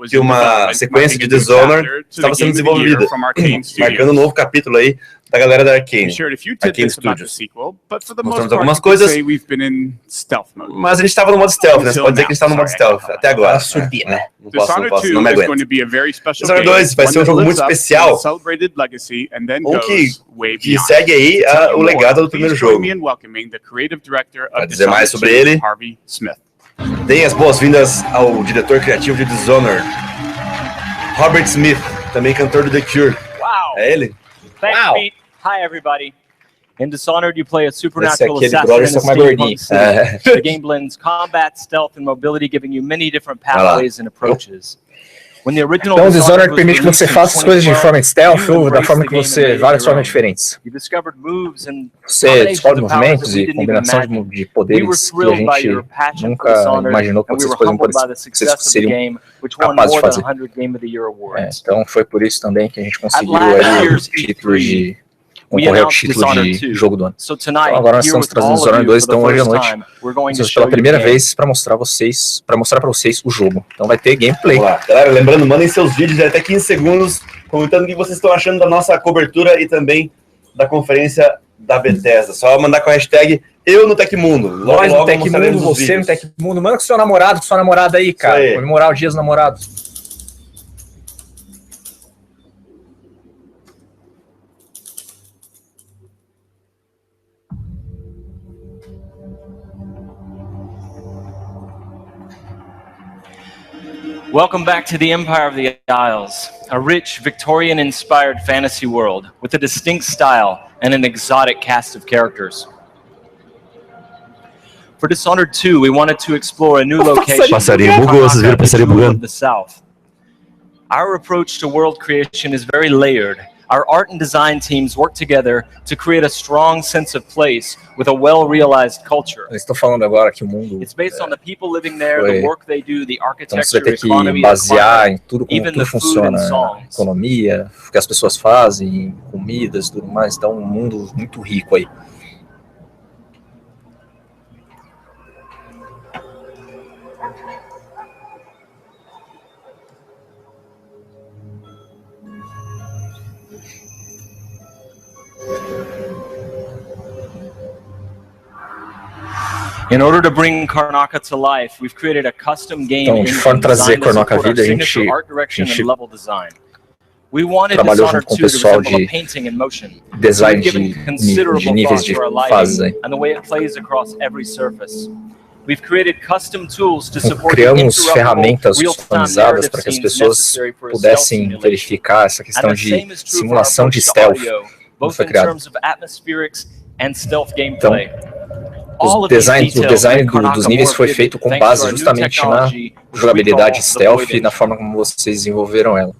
que uma sequência de Dishonored estava sendo desenvolvida, marcando um novo capítulo aí da galera da Arkane Studios. Mostramos algumas coisas, mas a gente estava no modo stealth, né? Você pode dizer que a gente está no modo stealth até agora. Não posso, não me aguento. Dishonored 2 vai ser um jogo muito especial, que segue aí o legado do primeiro jogo. Para dizer mais sobre ele, deem as boas-vindas ao diretor criativo de Dishonored, Robert Smith, também cantor do The Cure. É ele? Thanks, Pete. Hi, everybody. In Dishonored, you play a supernatural Esse assassin in a aquele steampunk city. The game blends combat, stealth, and mobility, giving you many different pathways and approaches. When the original Então o Dishonored was permite que você released in faça as coisas de 2012, forma stealth you ou da embraced forma the que game and você, made it várias your formas own. diferentes. You discovered moves and Você combinations descobre of powers that movimentos we e didn't even combinação imagine. de We were poderes que a thrilled by gente your passion for nunca Dishonored, imaginou que and we vocês were humbled by the vocês success of the seriam game, which won capazes de more than fazer. 100 Game of the Year awards. Então foi por isso também que a gente conseguiu last aí o year's título de we concorrer ao announced título Dishonored de 2. jogo do ano. So tonight, Então agora nós here estamos with trazendo all of Dishonored you 2, for the então hoje à first noite time, we're going to vamos show pela you primeira the game. vez para mostrar para vocês o jogo. Então vai ter gameplay. Vamos lá, galera, lembrando, mandem seus vídeos de até 15 segundos, comentando o que vocês estão achando da nossa cobertura e também da conferência da Bethesda. Só mandar com a hashtag Eu no Tecmundo. Nós no Tecmundo, você no Tecmundo. Manda com seu namorado, com sua namorada aí, cara. Aí. Comemorar o Dia dos Namorados. Welcome back to the Empire of the Isles, a rich, Victorian-inspired fantasy world with a distinct style and an exotic cast of characters. For Dishonored 2, we wanted to explore a new location of the South. Our approach to world creation is very layered. Our art and design teams work together to create a strong sense of place with a well-realized culture. Eu estou falando agora que o mundo It's based on the people living there, foi- the work they do, the então você architecture, vai ter que economy, the basear climate, em tudo como even tudo the food funciona, and songs. economia, o que as pessoas fazem, comidas, tudo mais. Então um mundo muito rico aí. In order to bring Karnaka to life, we've created a custom game Então, de forma de trazer Karnaka à vida, a gente We wanted trabalhou Dishonored junto com o 2 to pessoal resemble de a painting in motion. design We've de given considerable níveis thought de to our fases lighting aí. and the way it plays across every surface. We've created custom tools to support Criamos the ferramentas real-time customizadas narrative para que as scenes pessoas necessary for a pudessem stealth simulation. verificar essa questão And the same de is true for our simulação de approach to stealth audio, que both foi in criado. terms of atmospherics and stealth Então, gameplay. All o of these design details make Karnaka dos níveis more foi vivid feito com thanks to base our new justamente na technology, which we jogabilidade call the stealth Void e na Engine. forma como vocês desenvolveram ela.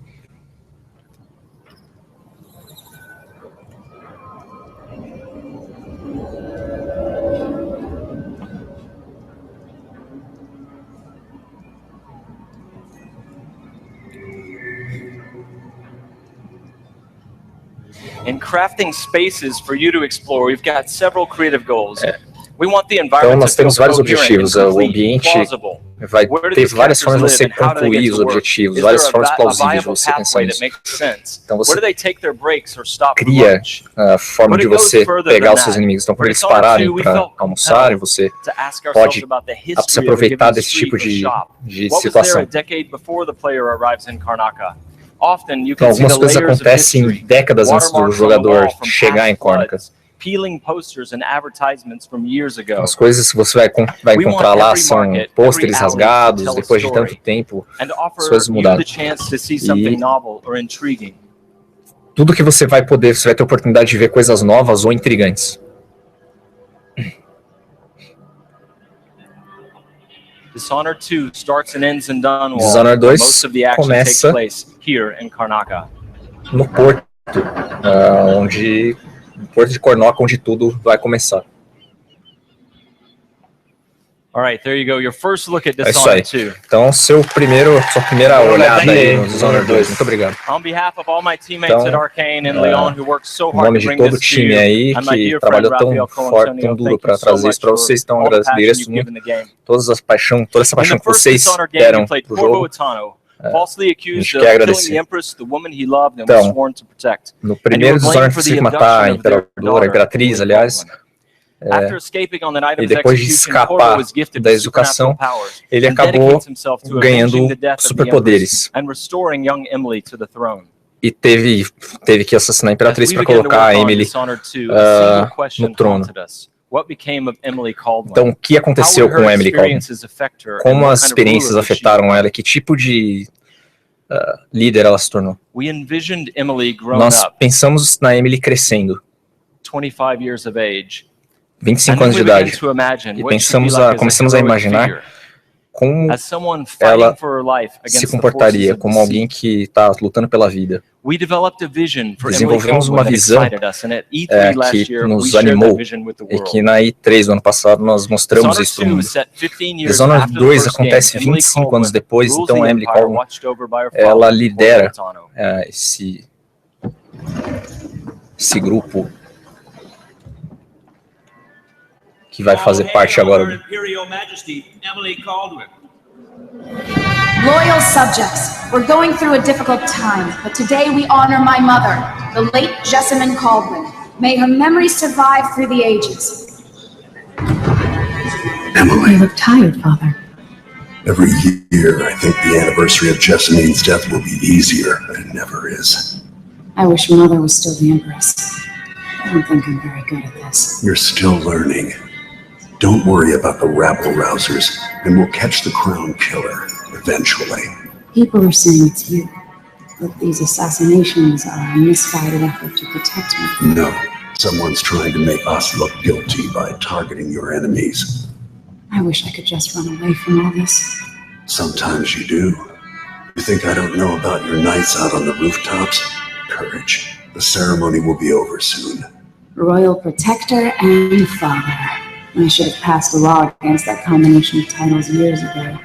In crafting spaces for you to explore, we've got several creative goals. We want the Então environment nós to feel temos vários coherent objetivos. and O complete, ambiente plausible. vai ter várias formas de você concluir os objetivos, várias formas plausíveis de você pensar nisso. Então você cria a forma de você pegar os seus inimigos. Então, quando eles pararem para almoçarem, você pode se aproveitar desse tipo de situação. Então, algumas coisas acontecem décadas antes do jogador chegar em Karnaca. As coisas que você vai encontrar lá são pôsteres rasgados, depois de tanto tempo, as coisas mudaram. E tudo que você vai ter a oportunidade de ver coisas novas ou intrigantes. Dishonored 2 starts and ends in Dunwall. Dishonored 2 Most of the action takes começa place here in Karnaca. No porto, no porto de Karnaca, onde tudo vai começar. All right, there you go. Your first look at É isso aí. Dishonored 2. Então, sua primeira olhada aí no Dishonored 2. Muito obrigado. On behalf of all my teammates at Arcane and Leon who worked so Em hard nome to de bring todo o this to time you, aí and my que dear trabalhou friend tão Raphael forte, Colantonio, tão duro thank para you so trazer much isso para vocês. Então, for all the passion agradeço you've muito given the game. toda essa paixão que In the vocês first Dishonored game, deram you played pro Corvo jogo. Otano, falsely accused gente of quer killing agradecer. the Empress, the woman he loved and was Então, sworn to protect. no And you primeiro were blamed Dishonored for você the tinha que matar a abduction of their imperadora, a imperatriz, daughter, aliás. After escaping on the night of E his depois de execution, Corvo escapar was gifted da with supernatural educação, powers ele and acabou dedicates himself to ganhando avenging the death of the superpoderes. Empress and restoring young Emily to the throne. E teve que assassinar a imperatriz para colocar a Emily no trono. Então, o que aconteceu com Emily Caldwell? Como as experiências afetaram ela? Que tipo de líder ela se tornou? Nós pensamos na Emily crescendo, 25 anos de idade, e começamos a imaginar como ela se comportaria como alguém que está lutando pela vida. Desenvolvemos uma visão que nos animou e que na E3 do ano passado nós mostramos isso para o mundo. Dishonored 2 acontece 25 anos depois, então a Emily Caldwell, ela lidera esse grupo que vai fazer parte agora do... Loyal subjects, we're going through a difficult time, but today we honor my mother, the late Jessamine Caldwell. May her memory survive through the ages. Emily. You look tired, Father. Every year, I think the anniversary of Jessamine's death will be easier, but it never is. I wish Mother was still the Empress. I don't think I'm very good at this. You're still learning. Don't worry about the rabble-rousers, and we'll catch the crown killer, eventually. People are saying it's you, but these assassinations are a misguided effort to protect me. No, someone's trying to make us look guilty by targeting your enemies. I wish I could just run away from all this. Sometimes you do. You think I don't know about your nights out on the rooftops? Courage. The ceremony will be over soon. Royal Protector and Father. I should have passed a law against that combination of titles years ago.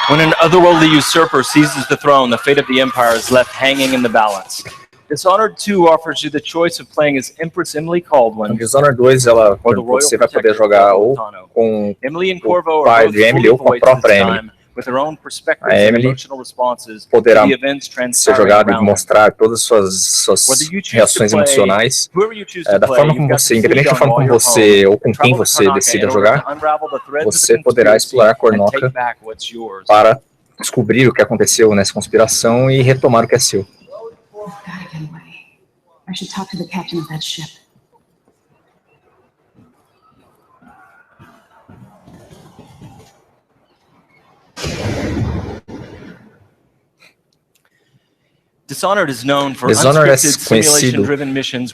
When an otherworldly usurper seizes the throne, the fate of the empire is left hanging in the balance. Dishonored 2 offers you the choice of playing as Empress Emily Caldwell. Dishonored 2, você vai poder jogar ou com o pai de Emily ou com a própria Emily. A Emily poderá ser jogada e mostrar todas as suas reações emocionais da forma como você, independente da forma como você ou com quem você decida jogar, você poderá explorar Karnaca para descobrir o que aconteceu nessa conspiração e retomar o que é seu. Gotta get away. I should talk to the captain of that ship. Dishonored é conhecido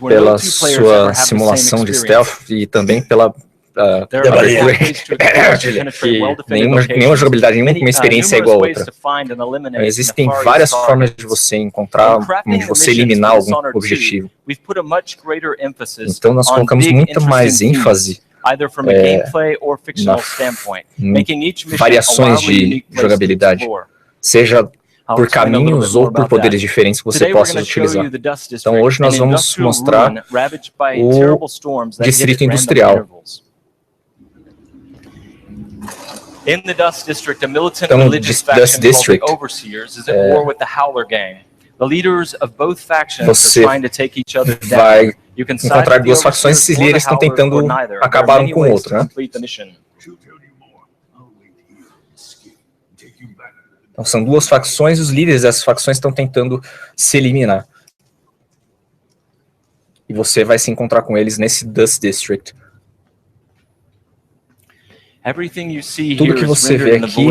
pela sua simulação de stealth e também pela que nenhuma jogabilidade, nenhuma experiência é igual a outra. Existem várias formas de você encontrar, de você eliminar algum objetivo. Então nós colocamos muito mais ênfase variações de jogabilidade, seja por caminhos ou por poderes diferentes que você possa utilizar. Então hoje nós vamos mostrar o distrito industrial. Então, no Dust District, você vai encontrar duas facções e esses líderes estão tentando acabar um com o outro, né? Então são duas facções e os líderes dessas facções estão tentando se eliminar. E você vai se encontrar com eles nesse Dust District. Tudo que você vê aqui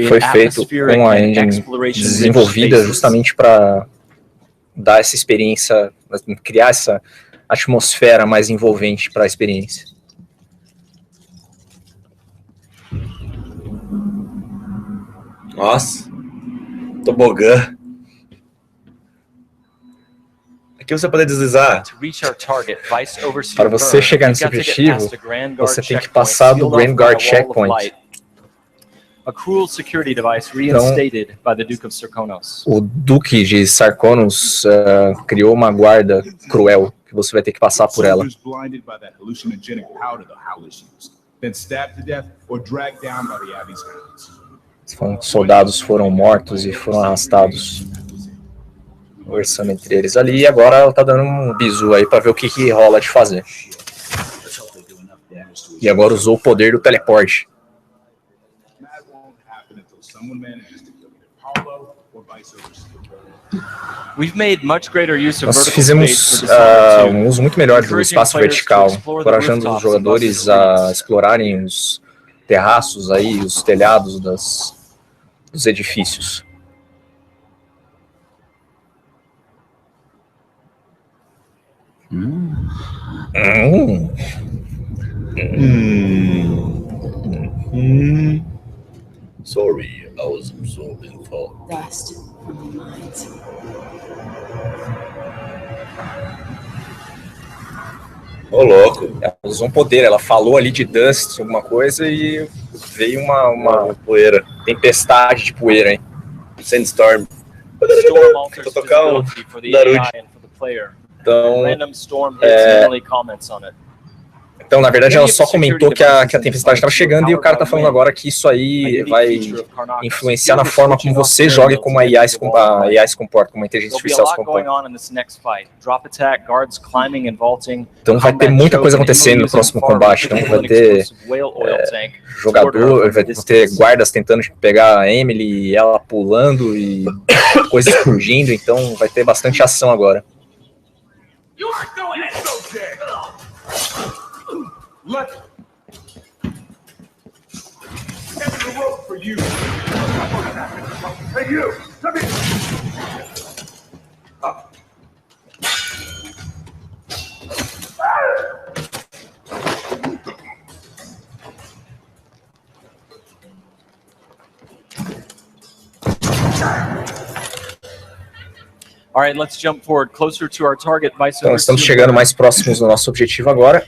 foi feito com a engine desenvolvida justamente para dar essa experiência, criar essa atmosfera mais envolvente para a experiência. Nossa, tobogã. Aqui você pode deslizar. Para você chegar nesse objetivo, você tem que passar do Grand Guard Checkpoint. Então, o Duque de Sarkonos criou uma guarda cruel, que você vai ter que passar por ela. Soldados foram mortos e foram arrastados, conversando entre eles ali, e agora ela tá dando um bizu aí pra ver o que rola de fazer. E agora usou o poder do teleporte. Nós fizemos um uso muito melhor do espaço vertical, encorajando os jogadores a explorarem os terraços aí, os telhados dos edifícios. Sorry, I was absorbing thought. Dust from your minds. Ô, louco. Ela usou um poder, ela falou ali de Dust, alguma coisa, e veio uma poeira. Tempestade de poeira, hein? Sandstorm. Vou tocar um Darude. Então, na verdade, ela só comentou que a tempestade estava chegando e o cara está falando agora que isso aí vai influenciar na forma como você joga e como a IA se comporta, como a inteligência artificial se comporta. Então vai ter muita coisa acontecendo no próximo combate. Então vai ter jogador, vai ter guardas tentando pegar a Emily, ela pulando e coisas explodindo. Então vai ter bastante ação agora. Look! Here's the rope for you. Hey, you! Come here! Up. Então estamos chegando mais próximos do nosso objetivo agora.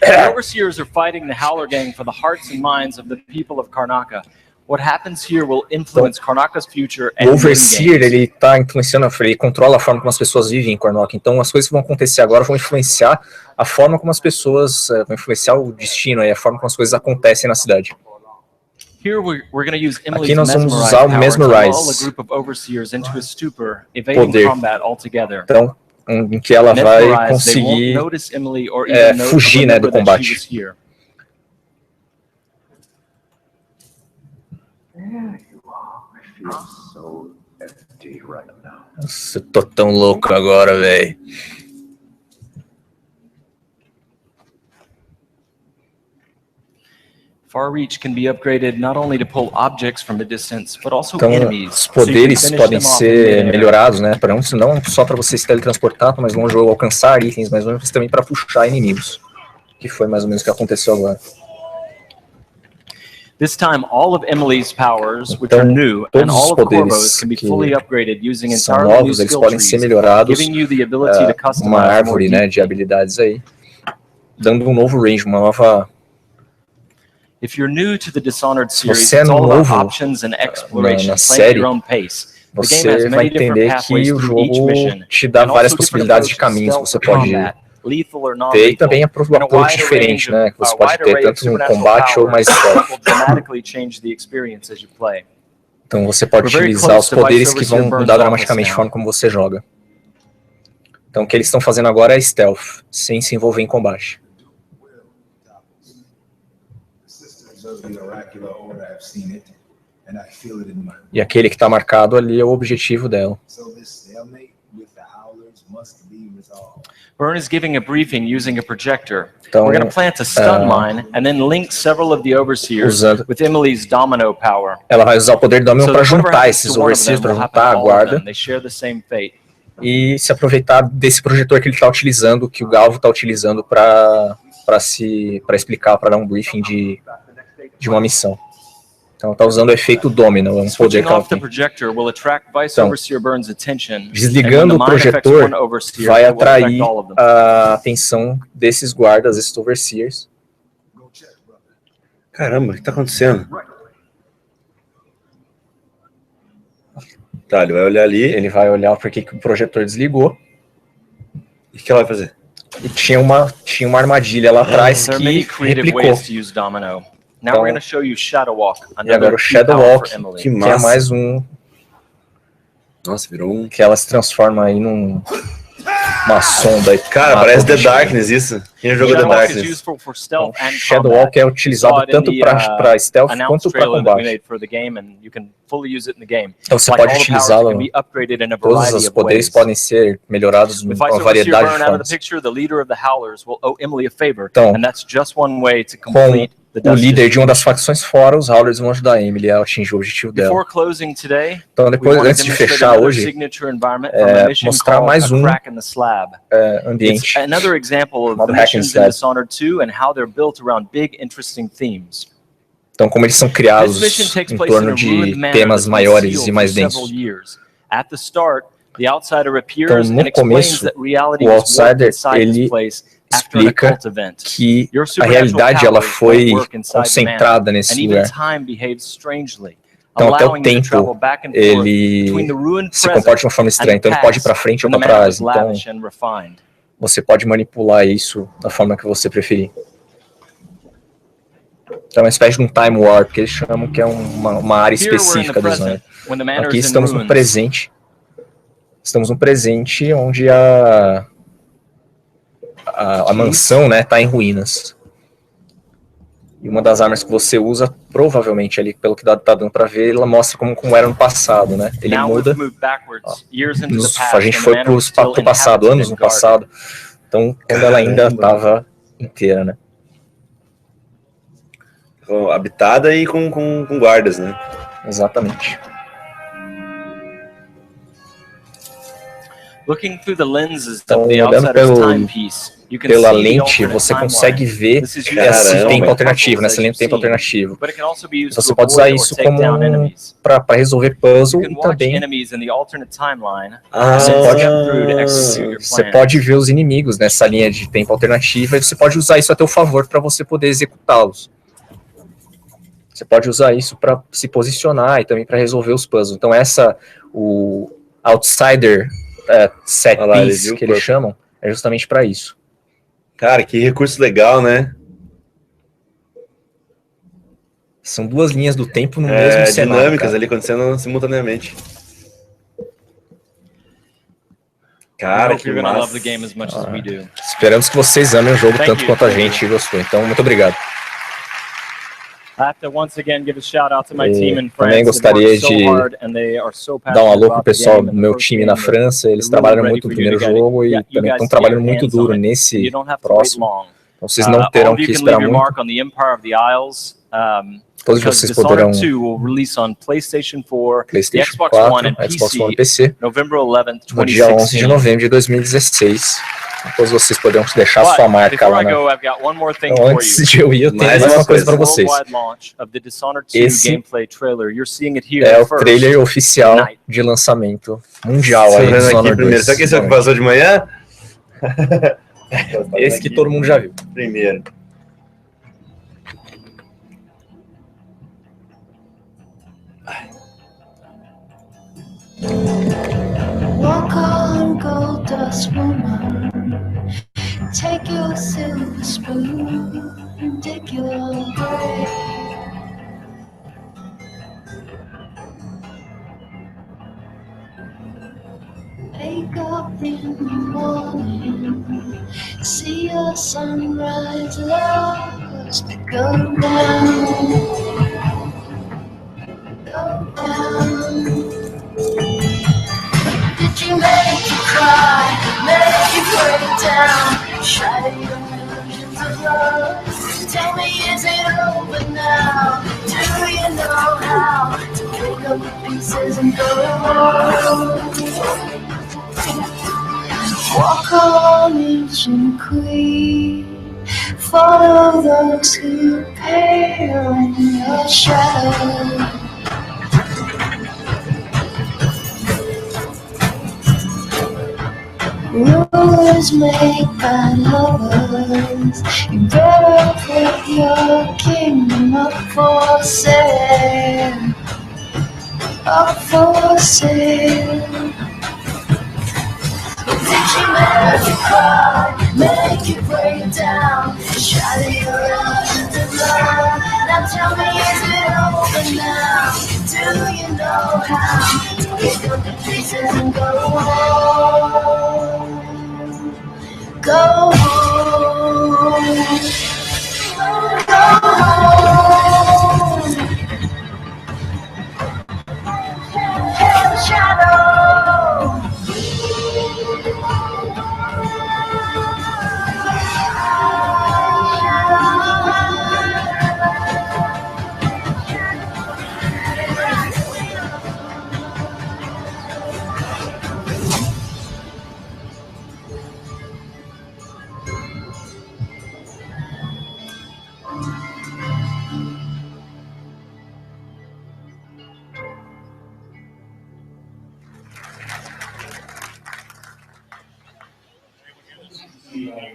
O Overseer, ele está influenciando, ele controla a forma como as pessoas vivem em Karnak. Então as coisas que vão acontecer agora vão influenciar a forma como as pessoas, vão influenciar o destino e a forma como as coisas acontecem na cidade. Aqui nós vamos usar o Mesmerize, poder, então, em que ela vai conseguir fugir, né, do combate. Nossa, eu tô tão louco agora, velho. Então, os poderes podem ser melhorados, né? Não só para você se teletransportar mais longe ou alcançar itens mais longe, mas também para puxar inimigos. Que foi mais ou menos o que aconteceu agora. Então, todos os poderes que são novos, eles podem ser melhorados, uma árvore, né, de habilidades aí, dando um novo range, uma nova If you're new to the Dishonored Se series, você é it's all about novo options and exploration, na playing at série, your own pace. The game você has vai many different entender pathways que o through each jogo mission, te dá and várias also different possibilidades de approaches, caminhos que stealth você pode combat, lethal or ter, e non-lethal, também and a approach wide diferente, range né? Que você a pode wide ter array of tanto no supernatural combate ou powers mais will stealth. dramatically change the experience as you play. Então você pode We're very utilizar close os to poderes Vice que vão Overseer mudar Burns' dramaticamente a office forma como você joga. Então o que eles estão fazendo agora é stealth, sem se envolver em combate. E aquele que está marcado ali é o objetivo dela. Burn is giving a briefing using a projector. Então, We're going to plant a stun mine and then link several of the overseers with Emily's domino power. Ela vai usar o poder do domino So para that whatever juntar happens esses to one of overseers, them para will happen juntar to a all of guarda them. They share the same fate. e se aproveitar desse projetor que ele está utilizando, que o Galvo está utilizando para explicar, para dar um briefing de uma missão. Então está usando o efeito domino, é um poder que ela tem. Então, desligando o projetor vai atrair a atenção desses guardas, esses overseers. Caramba, o que está acontecendo? Tá, ele vai olhar ali. Ele vai olhar porque que o projetor desligou. E o que ela vai fazer? E tinha uma armadilha lá atrás que replicou. Now we're going to show you Shadow Walk. E agora o Shadow Walk, que é mais um. Nossa, virou um. Que ela se transforma aí numa sonda. Cara, parece The Darkness isso. Quem jogou The Darkness? Então, Shadow Walk é utilizado tanto para stealth quanto para combate. Então você pode utilizá-lo. Todos os poderes podem ser melhorados em uma variedade de formas. Então, com o líder de uma das facções fora, os Howlers vão ajudar a Emily a atingir o objetivo dela. Então, depois, antes de fechar hoje, mostrar mais um ambiente, chamado Hack and Slab. Então, como eles são criados em torno de temas maiores e mais densos. Então, no começo, o Outsider, ele explica que a realidade ela foi concentrada nesse lugar. Então, até o tempo, ele se comporta de uma forma estranha. Então, ele pode ir para frente ou para trás. Então, você pode manipular isso da forma que você preferir. Então, é uma espécie de um time warp, que eles chamam, que é uma área específica do Zone. Aqui estamos no presente. Estamos no presente onde a mansão, né, tá em ruínas. E uma das armas que você usa, provavelmente ali, pelo que tá dando pra ver, ela mostra como era no passado, né? Ele muda. A gente foi pro passado, anos no passado. Então, quando ela ainda tava inteira, né? Habitada e com guardas, né? Exatamente. Então, olhando pela lente, você consegue ver esse tempo alternativo, nessa linha de tempo alternativo. Você pode usar isso como para resolver puzzle e também você pode ver os inimigos nessa linha de tempo alternativa e você pode usar isso a teu favor para você poder executá-los. Você pode usar isso para se posicionar e também para resolver os puzzles. Então o Outsider set piece, que eles chamam, é justamente para isso. Cara, que recurso legal, né? São duas linhas do tempo no mesmo cenário. Dinâmicas ali acontecendo simultaneamente. Cara, que massa. Esperamos que vocês amem o jogo tanto quanto a gente gostou. Então, muito obrigado. Também gostaria de dar um alô pro pessoal do meu time na França. Eles trabalharam muito no primeiro jogo e também estão trabalhando muito duro nesse próximo. Então vocês não terão que esperar muito. Todos vocês poderão PlayStation 4, Xbox One e PC no dia 11 de novembro de 2016. Todos vocês poderão deixar sua marca lá. Então, antes de eu ir, eu tenho mais uma coisa para vocês. Esse é o trailer oficial de lançamento mundial aí do Dishonored 2. Será que esse é o que passou de manhã? Esse que todo mundo já viu. Primeiro. dust woman. Take your silver spoon and dig your grave. Wake up in the morning, see a sunrise, lost, go down, go down. Did you make you cry, make you break down, shatter your illusions of love? Tell me, is it over now? Do you know how to pick up the pieces and go home? Walk on, ancient queen, follow those who pale in your shadow. Rulers made by lovers, you better put your kingdom up for sale, up for sale. Did you make you cry, make you break down, shatter your illusions of love? Now tell me, is it over now? Do you know how to pick up the pieces and go home? Go home. Go home. Hell shadow.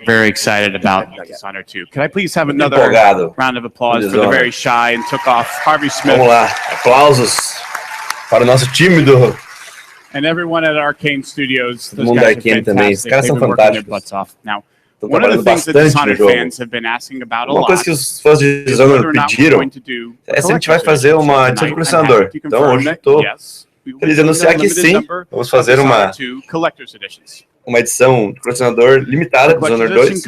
Very excited about Dishonored 2. Could I please have another empolgado. round of applause for the very shy and took off Harvey Smith? Vamos lá, aplausos para o nosso tímido. And everyone at Arcane Studios. Todo mundo da Arcane também, os caras são fantásticos. Now, Estão one of the trabalhando things that bastante no Dishonored jogo. fans have been asking about a Uma lot coisa que os fãs de Dishonored pediram é se a gente vai fazer uma edição de colecionador. Então hoje estou feliz de anunciar que sim, vamos fazer uma edição de colecionador limitada do Dishonored 2.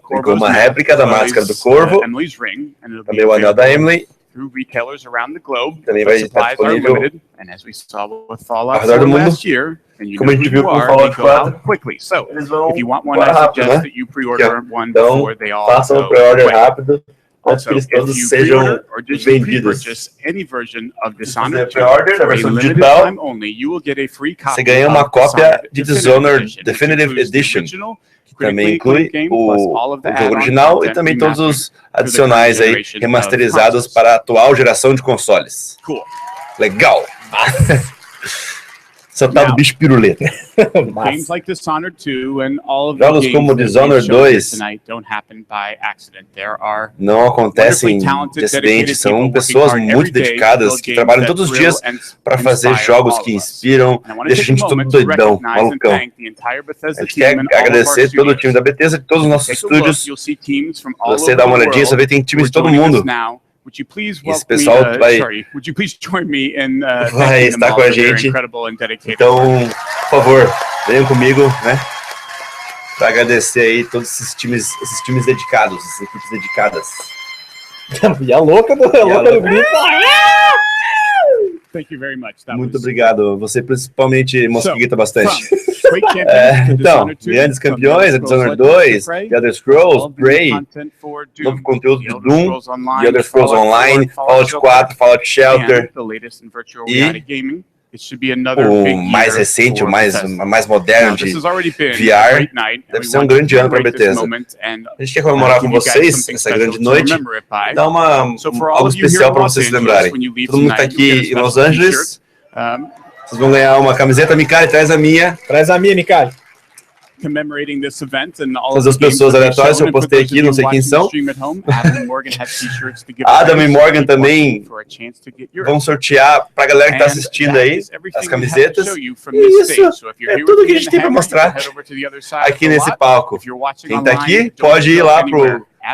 Com uma réplica da máscara do Corvo, também o anel da Emily. Through retailers around the globe, também vai estar disponível and as we saw with Fallout ao redor do 4 mundo, last year, and you como a gente viu com Fallout 4, quickly. So, eles vão if you want one, I rápido, suggest né? that you pre-order one Então, before they all façam o pre-order rápido, antes que eles todos sejam vendidos. Any version of Se fazer Dishonored 2, pre-order da for a versão limited digital, time only, you will get a free copy você ganha uma of cópia de Dishonored Dishonored Definitive Edition, que também inclui o jogo original e também todos os adicionais aí remasterizados para a atual geração de consoles. Cool. Legal! Soltado bicho piruleta. Games like Dishonored 2 and all of Jogos the como games Dishonored 2 tonight don't happen by accident. There are não acontecem de acidente, são pessoas muito dedicadas que trabalham todos os dias para fazer jogos que inspiram, deixa a gente todo doidão, malucão. A gente quer agradecer todo o time da Bethesda, de todos os nossos estúdios. Você dá uma olhadinha, você vê que tem times de todo mundo. Would you please esse pessoal vai estar com a gente. Então, por favor, venham comigo, né? Para agradecer aí todos esses times dedicados, essas equipes dedicadas. E a louca do grito. Thank you very much. Muito obrigado. Você principalmente mosquita bastante. Então, grandes campeões, Dishonored 2, The Elder Scrolls, Prey, novo conteúdo de Doom, The Elder Scrolls Online, Fallout 4, Fallout Shelter e o mais recente, o mais moderno de VR. Deve ser um grande ano para a Bethesda. A gente quer comemorar com vocês essa grande noite e dar algo especial para vocês se lembrarem. Todo mundo está aqui em Los Angeles. Vocês vão ganhar uma camiseta. Mikali, traz a minha. Traz a minha, Mikali. commemorating this event and all Todas as pessoas aleatórias eu postei aqui, não sei quem são. Adam e Morgan também vão sortear para a galera que está assistindo aí as camisetas. E isso é tudo que a gente tem para mostrar aqui nesse palco. Quem está aqui pode ir lá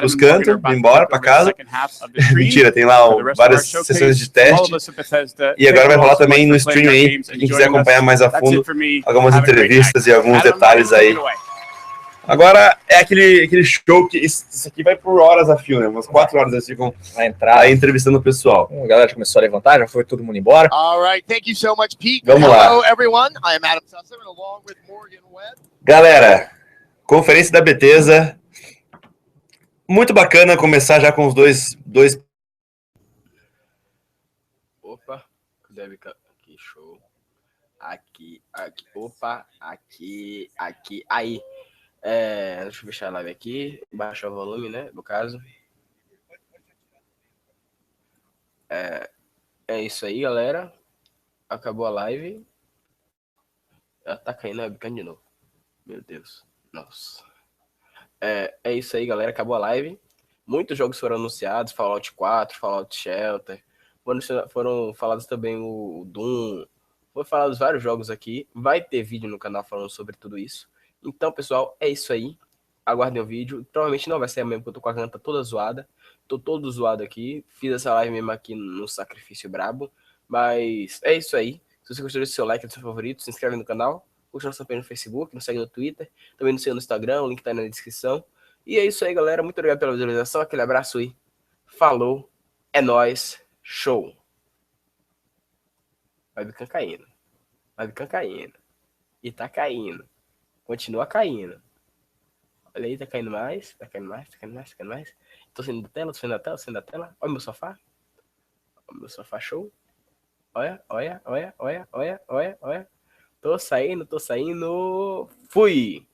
os cantos, ir embora para casa. Mentira, tem lá várias sessões de teste. E agora vai rolar também no stream aí, quem quiser acompanhar mais a fundo, algumas entrevistas e alguns detalhes aí. Agora é aquele show que isso aqui vai por horas a fio, né? Umas 4 horas eles ficam aí entrevistando o pessoal. A galera já começou a levantar, já foi todo mundo embora. Vamos lá. Galera, conferência da Bethesda. Muito bacana começar já com os dois... Opa, deve... Aqui, show. Aqui, opa, aqui, aí. Deixa eu fechar a live aqui, baixar o volume, né, no caso. É isso aí, galera. Acabou a live. Ela tá caindo a webcam de novo. Meu Deus, nossa. É isso aí, galera. Acabou a live. Muitos jogos foram anunciados. Fallout 4, Fallout Shelter. Foram falados também o Doom. Foram falados vários jogos aqui. Vai ter vídeo no canal falando sobre tudo isso. Então, pessoal, é isso aí. Aguardem o vídeo. Provavelmente não vai ser amanhã, porque eu tô com a garganta toda zoada. Tô todo zoado aqui. Fiz essa live mesmo aqui no sacrifício brabo. Mas é isso aí. Se você gostou, deixa seu like, seu favorito. Se inscreve no canal. Curte nossa página no Facebook, nos segue no Twitter, também nos segue no Instagram, o link tá aí na descrição. E é isso aí, galera. Muito obrigado pela visualização. Aquele abraço aí. Falou. É nóis. Show. Webcam caindo. Webcam caindo. E tá caindo. Continua caindo. Olha aí, tá caindo mais. Tá caindo mais, tá caindo mais, tá caindo mais. Tô saindo da tela, tô saindo da tela, tô saindo da tela. Olha o meu sofá. Olha o meu sofá show. Olha, olha, olha, olha, olha, olha, olha. Tô saindo. Fui!